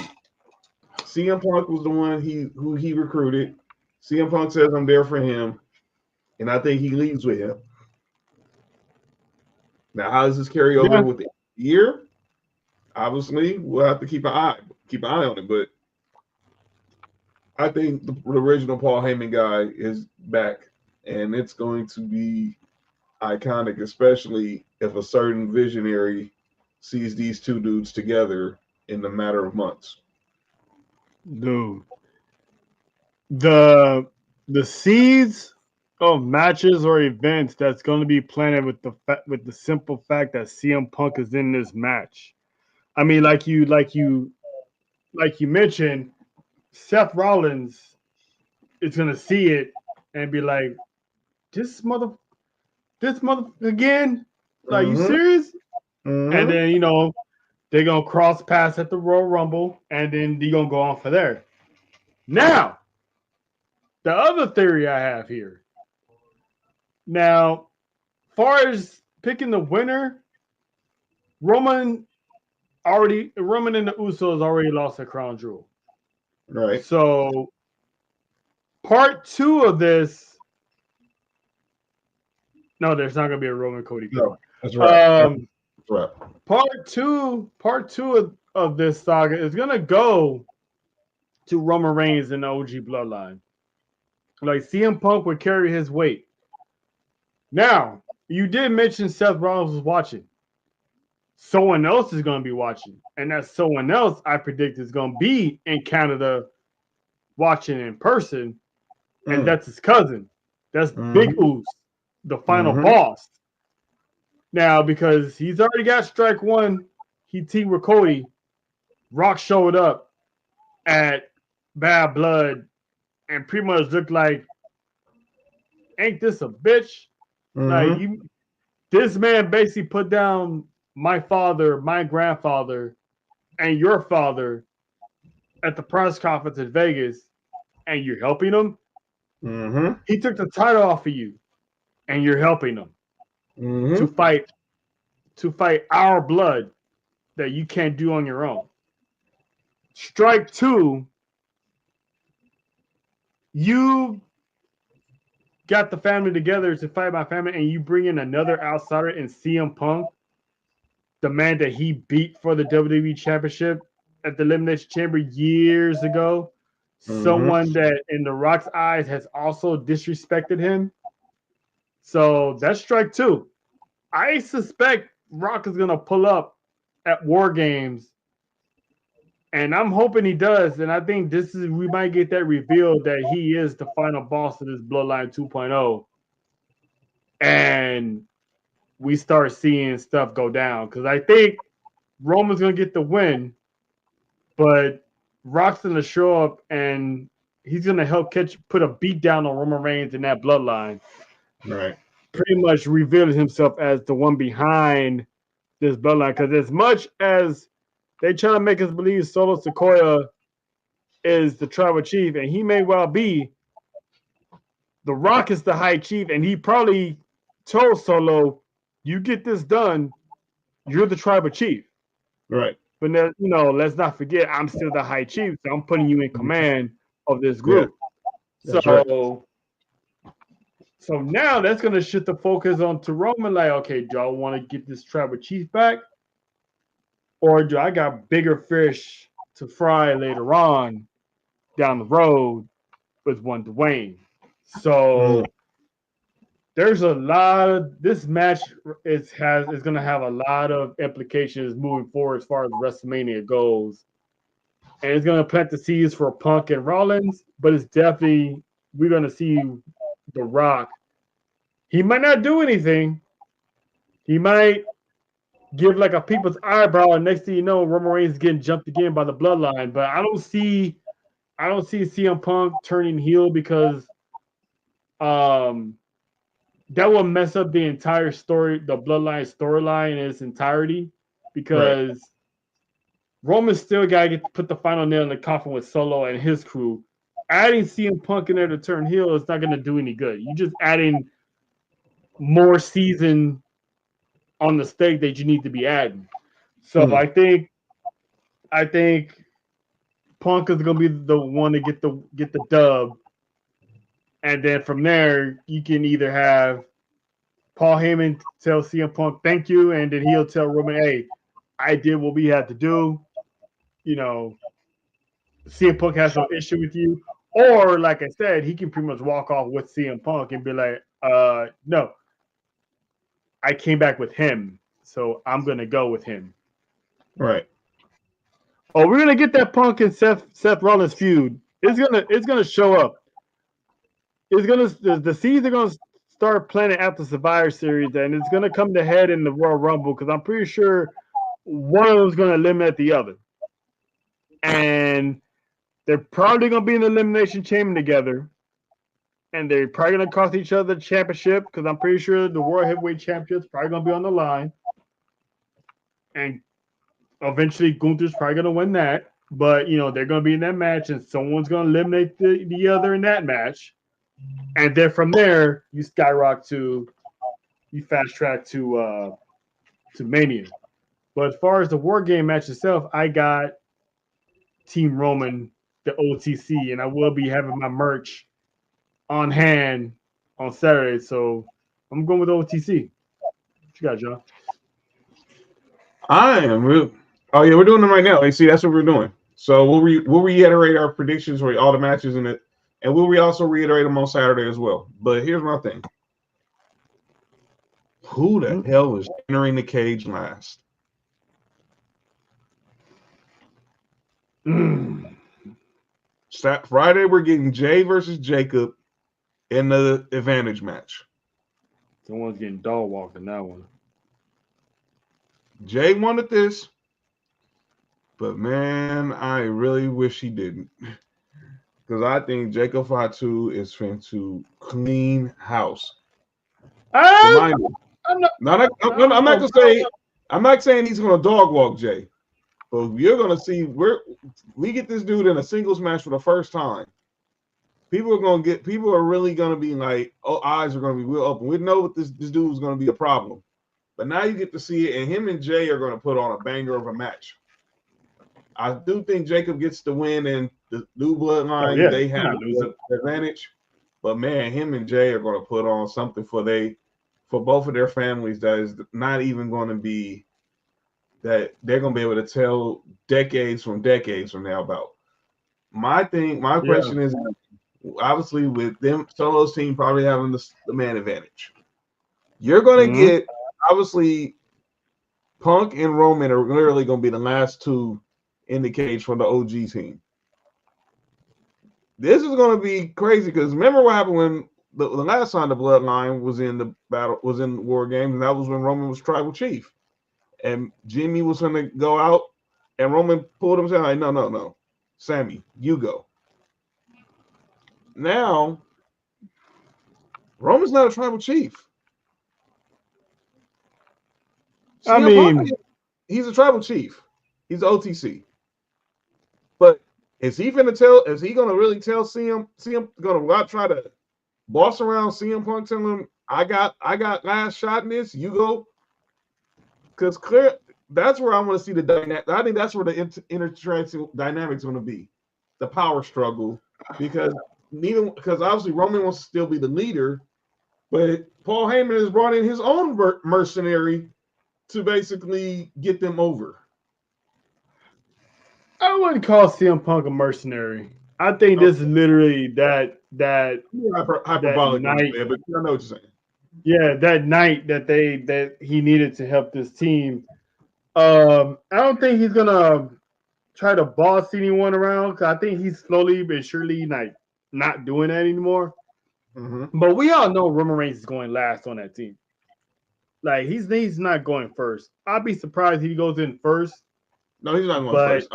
CM Punk was the one who he recruited. CM Punk says I'm there for him, and I think he leaves with him. Now, how does this carry over with the year? Obviously, we'll have to keep an eye on it. But I think the original Paul Heyman guy is back, and it's going to be iconic, especially if a certain visionary sees these two dudes together in the matter of months. Dude, the seeds of matches or events that's going to be planted with the simple fact that CM Punk is in this match. I mean, like you mentioned, Seth Rollins is going to see it and be like, this mother again? Like, you serious? Mm-hmm. And then, they're going to cross paths at the Royal Rumble, and then they're going to go on for there. Now, the other theory I have here. Now, far as picking the winner, Roman and the Usos already lost the crown jewel. Right. So, part 2 of this. No, there's not going to be a Roman Cody. No, that's right. That's right. Part two of this saga is going to go to Roman Reigns and the OG bloodline. Like, CM Punk would carry his weight. Now, you did mention Seth Rollins was watching. Someone else is going to be watching. And that someone else, I predict, is going to be in Canada watching in person. And that's his cousin. That's Big Oos, the final boss. Now, because he's already got strike one, he teamed with Cody. Rock showed up at Bad Blood and pretty much looked like, ain't this a bitch? Like, this man basically put down my father, my grandfather, and your father at the press conference in Vegas, and you're helping him? He took the title off of you, and you're helping him to fight our blood that you can't do on your own. Strike 2, you got the family together to fight my family, and you bring in another outsider in CM Punk, the man that he beat for the WWE Championship at the Elimination Chamber years ago. Someone that, in The Rock's eyes, has also disrespected him. So that's strike 2. I suspect Rock is going to pull up at War Games, and I'm hoping he does. And I think we might get that reveal that he is the final boss of this Bloodline 2.0. And we start seeing stuff go down. Because I think Roman's going to get the win, but Rock's going to show up and he's going to help put a beat down on Roman Reigns in that Bloodline. Right. Pretty much revealing himself as the one behind this Bloodline. Because as much as they try to make us believe Solo Sikoa is the tribal chief, and he may well be, The Rock is the high chief, and he probably told Solo, you get this done, you're the tribal chief. Right. But let's not forget, I'm still the high chief, so I'm putting you in command of this group. Yeah. So So now that's going to shift the focus on to Roman. Like, okay, do y'all want to get this tribal chief back? Or do I got bigger fish to fry later on down the road with one Dwayne? So there's a lot of this match is going to have a lot of implications moving forward as far as WrestleMania goes, and it's going to plant the seeds for Punk and Rollins. But it's definitely we're going to see The Rock. He might not do anything. He might give like a people's eyebrow, and next thing you know, Roman Reigns is getting jumped again by the bloodline. But I don't see CM Punk turning heel because that will mess up the entire story, the bloodline storyline in its entirety, because Roman still gotta get to put the final nail in the coffin with Solo and his crew. Adding CM Punk in there to turn heel is not gonna do any good. You're just adding more season on the stake that you need to be adding. So I think Punk is gonna be the one to get the dub, and then from there you can either have Paul Heyman tell CM Punk thank you, and then he'll tell Roman, hey, I did what we had to do. You know, CM Punk has no issue with you. Or like I said, he can pretty much walk off with CM Punk and be like, no, I came back with him, so I'm gonna go with him. Right. Oh, we're gonna get that Punk and Seth Rollins feud. It's gonna show up. The seeds are gonna start planning after Survivor Series, and it's gonna come to head in the Royal Rumble because I'm pretty sure one of them's gonna eliminate the other, and they're probably gonna be in the elimination chamber together, and they're probably gonna cost each other the championship because I'm pretty sure the World Heavyweight Championship is probably gonna be on the line, and eventually Gunther's probably gonna win that. But they're gonna be in that match, and someone's gonna eliminate the other in that match. And then from there, you fast track to Mania. But as far as the War Game match itself, I got Team Roman, the OTC, and I will be having my merch on hand on Saturday. So I'm going with OTC. What you got, John? I am real. Oh yeah, we're doing them right now. You see, that's what we're doing. So we'll reiterate our predictions for all the matches in it. And we'll also reiterate them on Saturday as well. But here's my thing. Who the hell is entering the cage last? Friday, we're getting Jay versus Jacob in the advantage match. Someone's getting dog walked in that one. Jay wanted this, but man, I really wish he didn't. Because I think Jacob Fatu is fin to clean house. I'm not saying he's going to dog walk Jay, but you're going to see we get this dude in a singles match for the first time. People are really going to be like, oh, eyes are going to be real open. We know that this dude is going to be a problem, but now you get to see it, and him and Jay are going to put on a banger of a match. I do think Jacob gets the win, and the new bloodline, they have the advantage. But man, him and Jay are going to put on something for both of their families that is not even going to be that they're going to be able to tell decades from now about. My question is, obviously with them Solo's team probably having the man advantage, you're going to get obviously Punk and Roman are literally going to be the last two in the cage for the OG team. This is going to be crazy because remember what happened when the last time the bloodline was in the battle, was in War Games, and that was when Roman was tribal chief. And Jimmy was going to go out, and Roman pulled himself like, no. Sammy, you go. Now, Roman's not a tribal chief. He's a tribal chief. He's OTC. But is he going to really tell CM going to try to boss around CM Punk, tell him, I got last shot in this, you go? Because that's where I want to see the dynamic. I think that's where the intertracting dynamic's going to be, the power struggle, because obviously Roman wants to still be the leader, But Paul Heyman has brought in his own mercenary to basically get them over. I wouldn't call CM Punk a mercenary. I think this is literally that Hyperbolic night. but I know what you're saying. Yeah, that night that he needed to help this team. I don't think he's gonna try to boss anyone around because I think he's slowly but surely not doing that anymore. Mm-hmm. But we all know Roman Reigns is going last on that team. Like he's not going first. I'd be surprised if he goes in first. No, he's not going But first.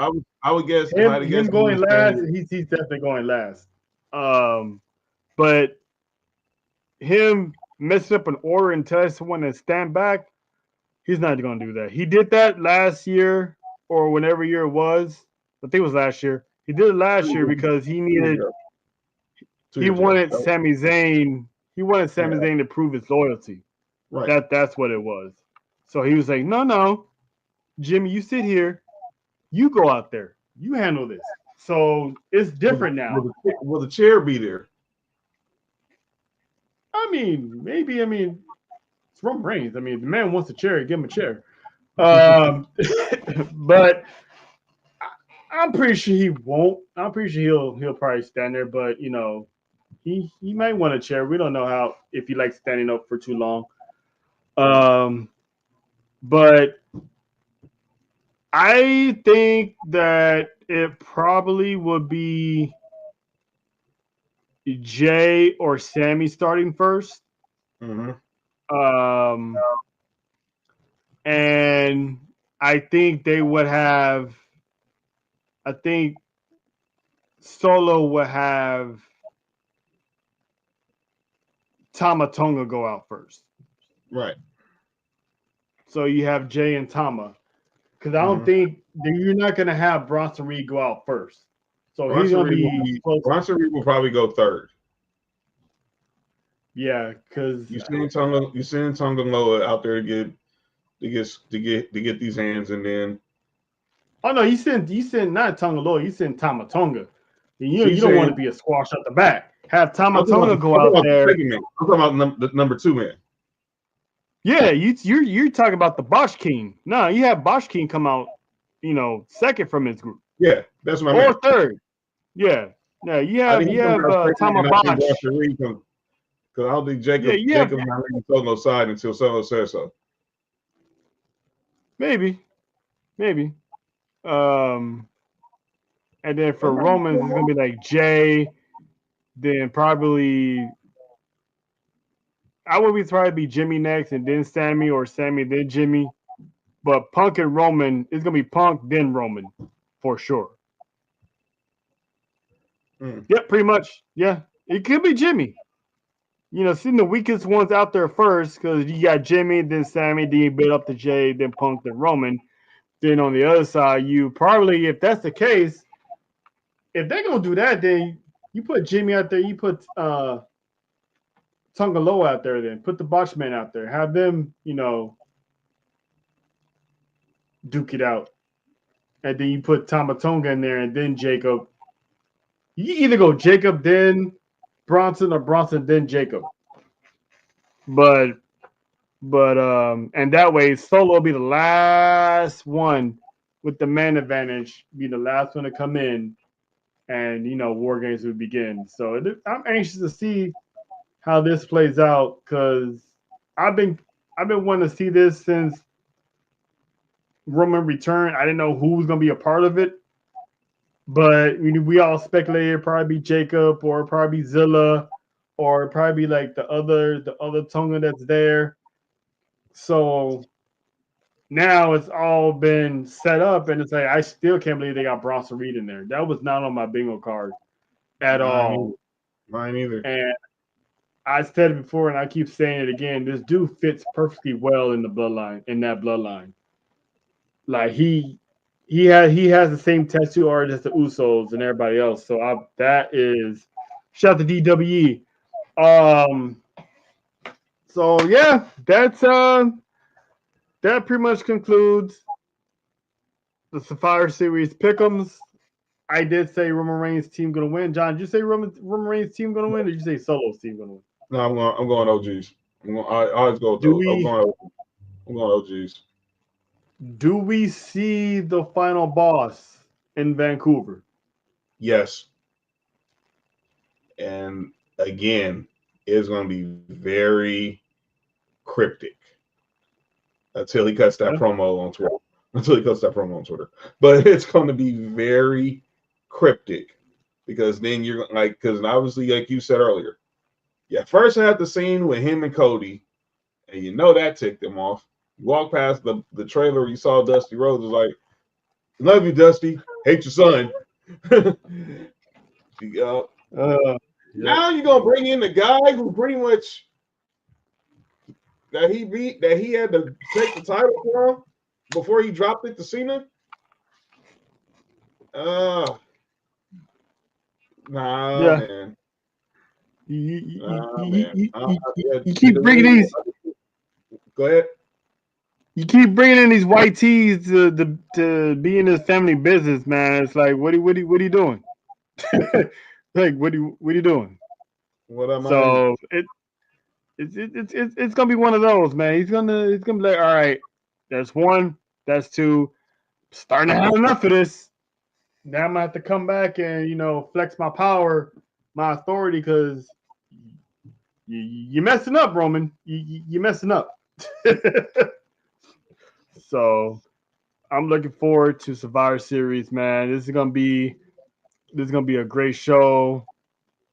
I would guess if I had to guess him going last, he's definitely going last. But him messing up an order and telling someone to stand back, he's not going to do that. He did that last year or whenever year it was. I think it was last year. He did it last year because he wanted Sami Zayn. He wanted Sami Zayn to prove his loyalty. Right. That's what it was. So he was like, no, Jimmy, you sit here. You go out there. You handle this. So it's different now. Will the chair be there? I mean, maybe. I mean, it's Roman Reigns. I mean, the man wants a chair. Give him a chair. But I'm pretty sure he won't. I'm pretty sure he'll probably stand there. But he might want a chair. We don't know if he likes standing up for too long. But I think that it probably would be Jay or Sammy starting first. Mm-hmm. And I think they would have. I think Solo would have Tama Tonga go out first. Right. So you have Jay and Tama. Because I don't think you're not going to have Bronson Reed go out first. So Bronson he's going to be close. Bronson Reed will probably go third. Yeah, because you send Tonga Loa out there to get these hands, and then no, you send not Tonga Loa, you send Tama Tonga. You don't want to be a squash at the back. Have Tama Tonga go out there. I'm talking about the number 2 man. Yeah, you're talking about the Bosch King. No, you have Bosch King come out, second from his group. Yeah, that's what I mean. Or third. Yeah. No, you have Tama Bosch. Because I don't think Jacob not leaving Solo side until Solo says so. Maybe. And then for Romans, it's gonna be like Jay. Then probably I would be Jimmy next, and then Sammy, or Sammy then Jimmy. But Punk and Roman, it's gonna be Punk then Roman for sure. Yep, pretty much. Yeah, it could be Jimmy. Seeing the weakest ones out there first, because you got Jimmy, then Sammy, then you build up to Jay, then Punk, then Roman. Then on the other side, you probably, if that's the case, if they're gonna do that, then you put Jimmy out there, you put Tonga Loa out there, then put the Botchman out there, have them, duke it out, and then you put Tama Tonga in there, and then Jacob. You either go Jacob then Bronson, or Bronson then Jacob. But and that way Solo will be the last one with the man advantage, be the last one to come in, and War Games would begin. So I'm anxious to see how this plays out, because I've been wanting to see this since Roman return. I didn't know who was gonna be a part of it, but we all speculated it'd probably be Jacob, or probably be Zilla, or probably be like the other Tonga that's there. So now it's all been set up, and it's like I still can't believe they got Bronson Reed in there. That was not on my bingo card at all. Mine either. And I said it before, and I keep saying it again. This dude fits perfectly well in that bloodline. Like he has the same tattoo artist as the Usos and everybody else. So that is shout out to DWE. So yeah, that's that pretty much concludes the Sapphire Series pick'ems. I did say Roman Reigns team gonna win. John, did you say Roman Reigns team gonna win, or did you say Solo's team gonna win? No, I'm going OGs. I always go with Do those. we I'm going OGs. do we see the final boss in Vancouver? Yes. And again, it's going to be very cryptic until he cuts that Yeah. promo on Twitter. But it's going to be very cryptic because then you're like, because obviously, like you said earlier, you first had the scene with him and Cody, and you know that ticked him off. You walk past the trailer where you saw Dusty Rhodes, was like, love you, Dusty. Hate your son. Uh, yep. Now you're gonna bring in the guy who pretty much that he had to take the title from before he dropped it to Cena. Uh nah, Yeah. man. You, Nah, man. Yeah, you keep bringing these. go ahead. You keep bringing in these white tees to be in this family business, man. It's like, what are you doing? Like, what are you doing? What am I eating? So it's gonna be one of those, man. He's gonna be like, all right, that's one, that's two. Starting to have enough of this. Now I'm gonna have to come back and flex my power, my authority, because you're messing up, Roman. You're messing up. So I'm looking forward to Survivor Series, man. This is gonna be a great show.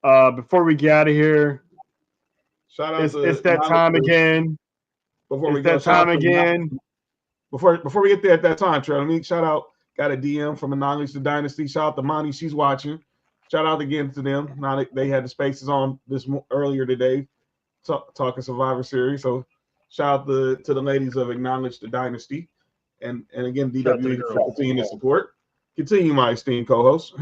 Before we get out of here, Shout out it's to that time again. before It's we go. that Shout time out to again. before we get there at that time, Trey. Let me shout out. Got a DM from Acknowledge the Dynasty. Shout out to Monty. She's watching. Shout out again to them. Now they had the spaces on this earlier today, talking Survivor Series. So shout out to the ladies of Acknowledge the Dynasty, and again Shout out to the DWE for girls. continuing to support. Continue, my esteemed co-host.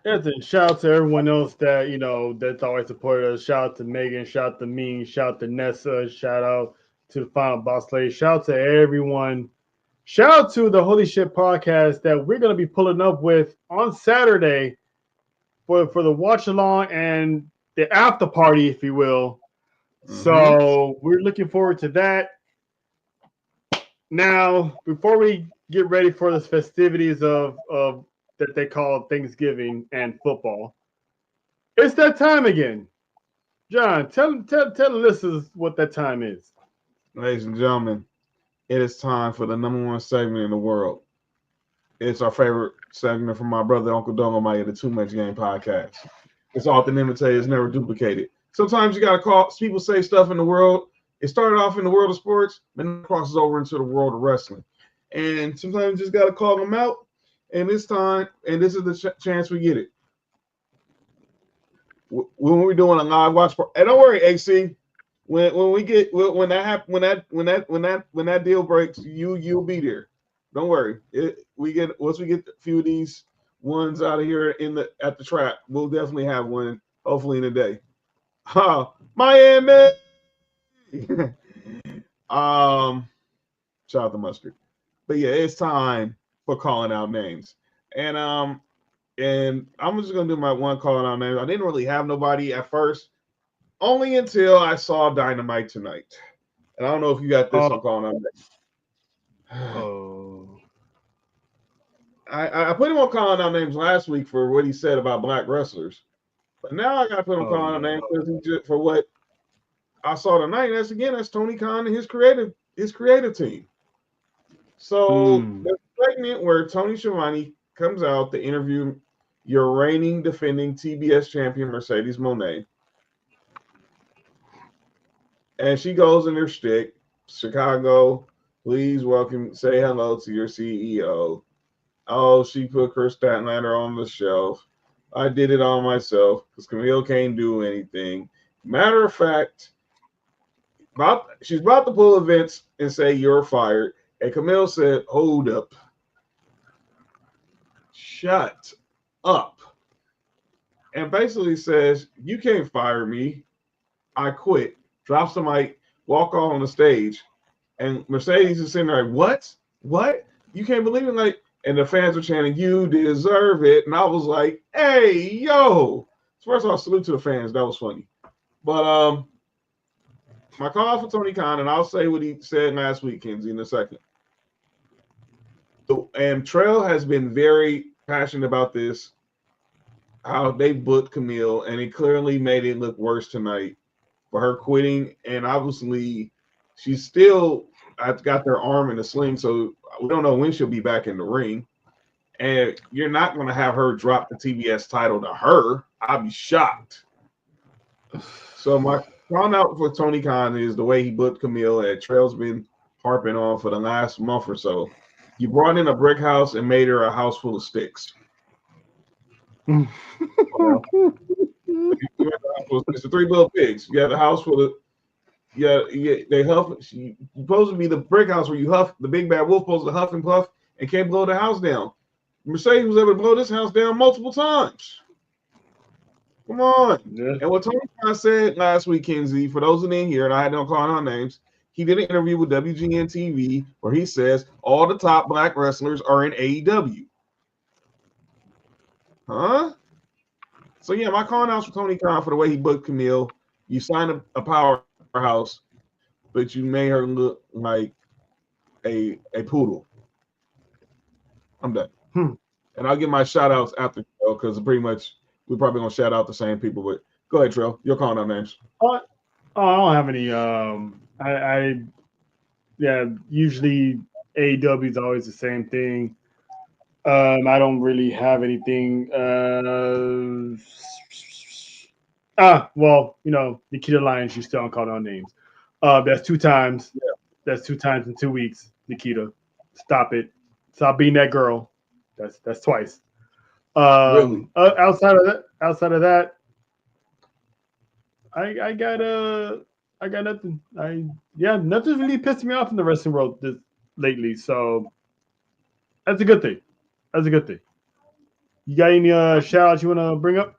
Yes, and shout out to everyone else that's always supported us. Shout out to Megan. Shout out to me. Shout out to Nessa. Shout out to the Final Boss Lady. Shout out to everyone. Shout out to the Holy Shit podcast that we're gonna be pulling up with on Saturday for the watch along and the after party, if you will. So we're looking forward to that. Now, before we get ready for the festivities of that they call Thanksgiving and football, it's that time again. John, tell the listeners what that time is. Ladies and gentlemen, it is time for the number one segment in the world. It's our favorite segment from my brother Uncle Dolomite, the Too Much Game podcast. It's often imitated, it's never duplicated. Sometimes you gotta call people say stuff in the world. It started off in the world of sports, then it crosses over into the world of wrestling. And sometimes you just gotta call them out. And this time, and this is the chance we get it. When we're doing a live watch, and don't worry, AC. When we get when that happen when that deal breaks, you'll be there. Don't worry. Once we get a few of these ones out of here at the trap, we'll definitely have one. Hopefully in a day. Miami. Shout out to Mustard. But yeah, it's time for calling out names, and I'm just gonna do my one calling out names. I didn't really have nobody at first, only until I saw Dynamite tonight. And I don't know if you got this on calling out names. Oh. I put him on calling out names last week for what he said about black wrestlers, but now I got to put him calling out names for what I saw tonight. That's Tony Khan and his creative team. So the segment where Tony Schiavone comes out to interview your reigning defending TBS champion Mercedes Moné, and she goes in her shtick, Chicago, please say hello to your CEO. Oh, she put Chris Statlander on the shelf. I did it all myself because Camille can't do anything. Matter of fact, she's about to pull events and say you're fired. And Camille said, hold up. Shut up. And basically says, you can't fire me. I quit. Drops the mic, walk off on the stage. And Mercedes is sitting there like, what? What? You can't believe it? Like, and the fans were chanting, you deserve it. And I was like, hey, yo. First of all, salute to the fans. That was funny. But my call for Tony Khan, and I'll say what he said last week, Kenzie, in a second. And Trail has been very passionate about this, how they booked Camille, and it clearly made it look worse tonight for her quitting. And obviously, she's still got their arm in a sling, so we don't know when she'll be back in the ring. And you're not going to have her drop the TBS title to her. I'd be shocked. So my calling out for Tony Khan is the way he booked Camille that Trail's been harping on for the last month or so. You brought in a brick house and made her a house full of sticks. Well, it's the three little pigs. You have the house full of they huff. You're supposed to be the brick house where you huff. The big bad wolf supposed to huff and puff and can't blow the house down. Mercedes was able to blow this house down multiple times. Come on. Yeah. And what Tony Khan said last week, Kenzie, for those who didn't hear, and I had no calling on names, he did an interview with WGN TV where he says all the top black wrestlers are in AEW. Huh? So, yeah, my calling out for Tony Khan for the way he booked Camille. You signed a powerhouse, but you made her look like a poodle. I'm done. And I'll give my shout outs after because pretty much we're probably gonna shout out the same people. But go ahead, Trell. You're calling out names. I don't have any. Usually AEW is always the same thing. I don't really have anything. Nikita Lyons, you still don't call out names. That's 2 times. Yeah. That's 2 times in 2 weeks. Nikita, stop it. Stop being that girl. That's twice. Really? Outside of that, I got nothing. Nothing's really pissing me off in the wrestling world lately. So that's a good thing. You got any shout outs you want to bring up?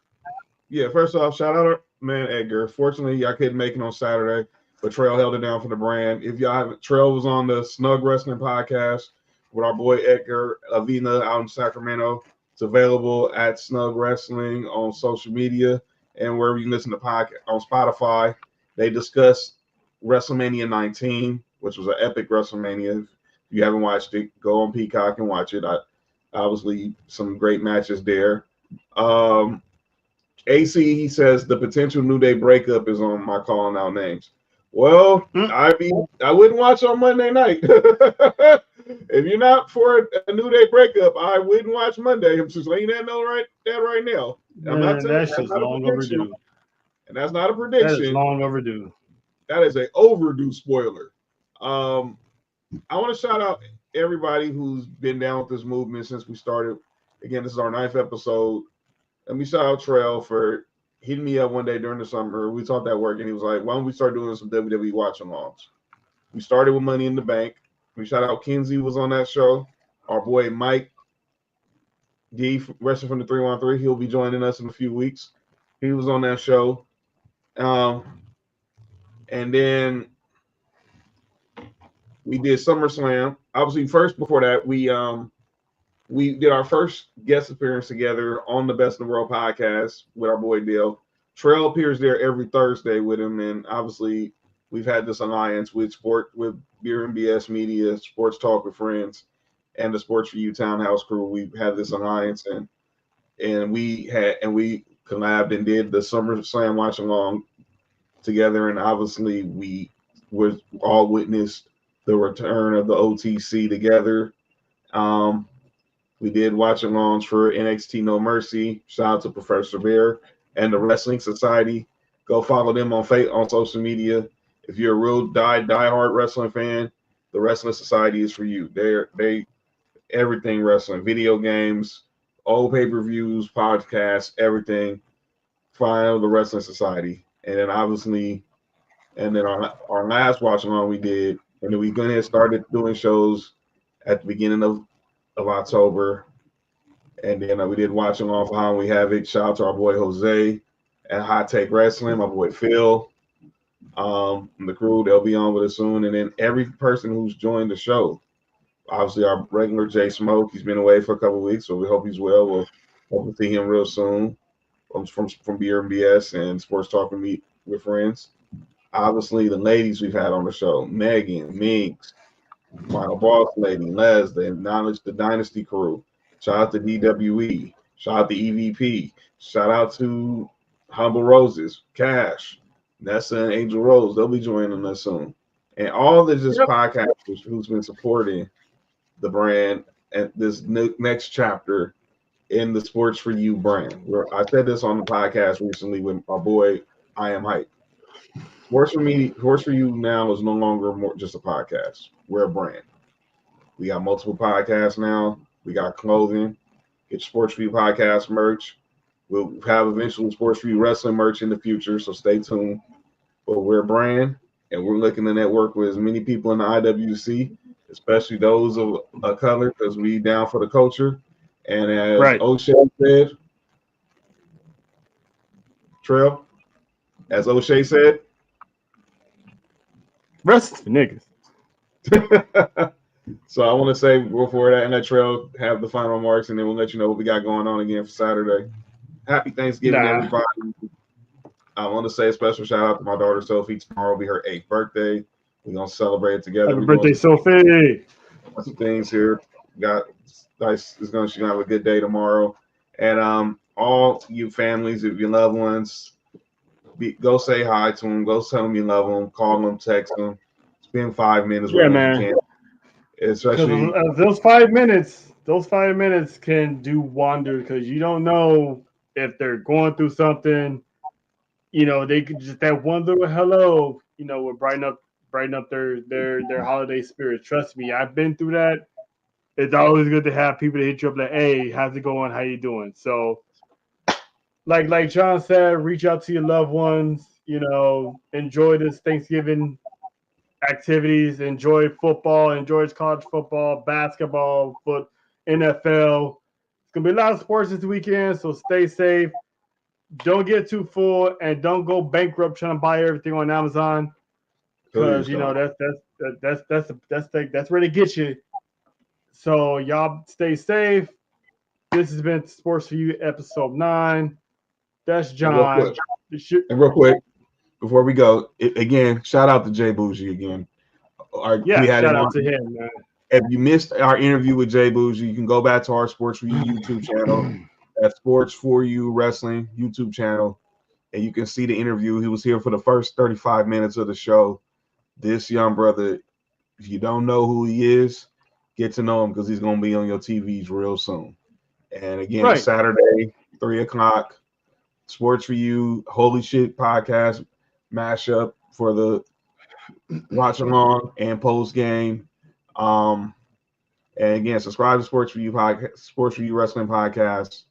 Yeah, first off, shout out to man Edgar. Fortunately, I couldn't make it on Saturday, but Trail held it down for the brand. If y'all haven't, Trail was on the Snug Wrestling podcast with our boy Edgar Avina out in Sacramento. It's available at Snug Wrestling on social media and wherever you listen to podcast on Spotify. They discuss WrestleMania 19, which was an epic WrestleMania. If you haven't watched it, go on Peacock and watch it. Obviously, some great matches there. AC, he says the potential New Day breakup is on my calling out names. Well, I wouldn't watch on Monday night. If you're not for a New Day breakup, I wouldn't watch Monday. I'm just letting that know right now. I'm not telling that's just long overdue. And that's not a prediction. That is long overdue. That is an overdue spoiler. I want to shout out everybody who's been down with this movement since we started. Again, this is our 9th episode. Let me shout out Trail for hitting me up one day during the summer. We talked at work, and he was like, why don't we start doing some WWE watch-alongs? We started with Money in the Bank. We shout out Kenzie was on that show. Our boy Mike D, wrestling from the 313, he'll be joining us in a few weeks. He was on that show. And then we did SummerSlam. Obviously, first before that, we did our first guest appearance together on the Best in the World podcast with our boy Dale. Trail appears there every Thursday with him, and obviously we've had this alliance with Beer and BS Media, Sports Talk with Friends, and the Sports4U Townhouse crew. We've had this alliance, and we collabed and did the SummerSlam watch along together, and obviously we all witnessed the return of the OTC together. We did watch alongs for NXT No Mercy. Shout out to Professor Bear and the Wrestling Society. Go follow them on social media. If you're a real diehard wrestling fan, the Wrestling Society is for you. They everything wrestling, video games, old pay-per-views, podcasts, everything. Find the Wrestling Society. And then obviously, our last watch along we did, and then we went ahead and started doing shows at the beginning of October. And then we did watch along for How We Have It. Shout out to our boy Jose and Hot Take Wrestling, my boy Phil. And the crew, they'll be on with us soon. And then every person who's joined the show. Obviously, our regular Jay Smoke, he's been away for a couple of weeks, so we hope he's well. We'll hope to see him real soon from Beer and BS and Sports Talk with me We're friends. Obviously, the ladies we've had on the show, Megan, Minx, Final Boss Lady, Les, the Dynasty crew. Shout out to DWE. Shout out to EVP. Shout out to Humble Roses, Cash, Nessa, and Angel Rose. They'll be joining us soon. And all the just podcasters who's been supporting the brand and this next chapter in the Sports4U brand. I said this on the podcast recently with my boy, I Am Hype. Sports4U now is no longer just a podcast. We're a brand. We got multiple podcasts now. We got clothing. Get Sports4U podcast merch. We'll have eventually Sports4U wrestling merch in the future, so stay tuned. But we're a brand, and we're looking to network with as many people in the IWC, especially those of a color, because we down for the culture. And as O'Shea said, Trail, as O'Shea said, rest niggas. So I want to say before that and that Trail have the final remarks, and then we'll let you know what we got going on again for Saturday. Happy Thanksgiving, everybody. I want to say a special shout out to my daughter Sophie. Tomorrow will be her 8th birthday. We're gonna celebrate it together. Happy birthday, Sophie. Got some things here. She's gonna have a good day tomorrow. And all you families, if your loved ones, go say hi to them. Go tell them you love them. Call them, text them. Spend 5 minutes with them if you can. Especially those 5 minutes can do wonders because you don't know if they're going through something. You know, they could just that one little hello, you know, will brighten up their holiday spirit. Trust me, I've been through that. It's always good to have people to hit you up like, hey, how's it going? How you doing? So like John said, reach out to your loved ones, you know, enjoy this Thanksgiving activities, enjoy football, enjoy college football, basketball, NFL. It's gonna be a lot of sports this weekend, so stay safe. Don't get too full and don't go bankrupt trying to buy everything on Amazon because you know that's where they get you. So y'all stay safe. This has been Sports4U episode 9. That's John. And real quick, before we go, again, shout out to J Boujii again. Shout out to him, man. If you missed our interview with J Boujii, you can go back to our Sports4U YouTube channel. At Sports4U Wrestling YouTube channel, and you can see the interview. He was here for the first 35 minutes of the show. This young brother, if you don't know who he is, get to know him because he's going to be on your TVs real soon. And again, Saturday, 3 o'clock, Sports4U Holy Shit podcast mashup for the watch along and post game. And again, subscribe to Sports4U podcast, Sports4U Wrestling Podcast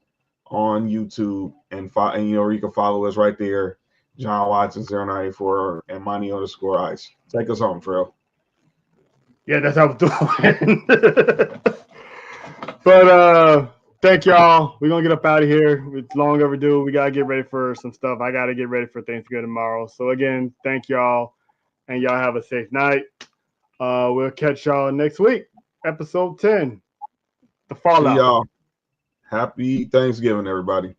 on YouTube, and you know, you can follow us right there, John Watson 094 and Money_Ice. Take us home, Trail. Yeah, that's how we're doing. But thank y'all. We're gonna get up out of here. It's long overdue. We gotta get ready for some stuff. I gotta get ready for Thanksgiving tomorrow. So again, thank y'all, and y'all have a safe night. We'll catch y'all next week, episode 10. The Fallout. See y'all. Happy Thanksgiving, everybody.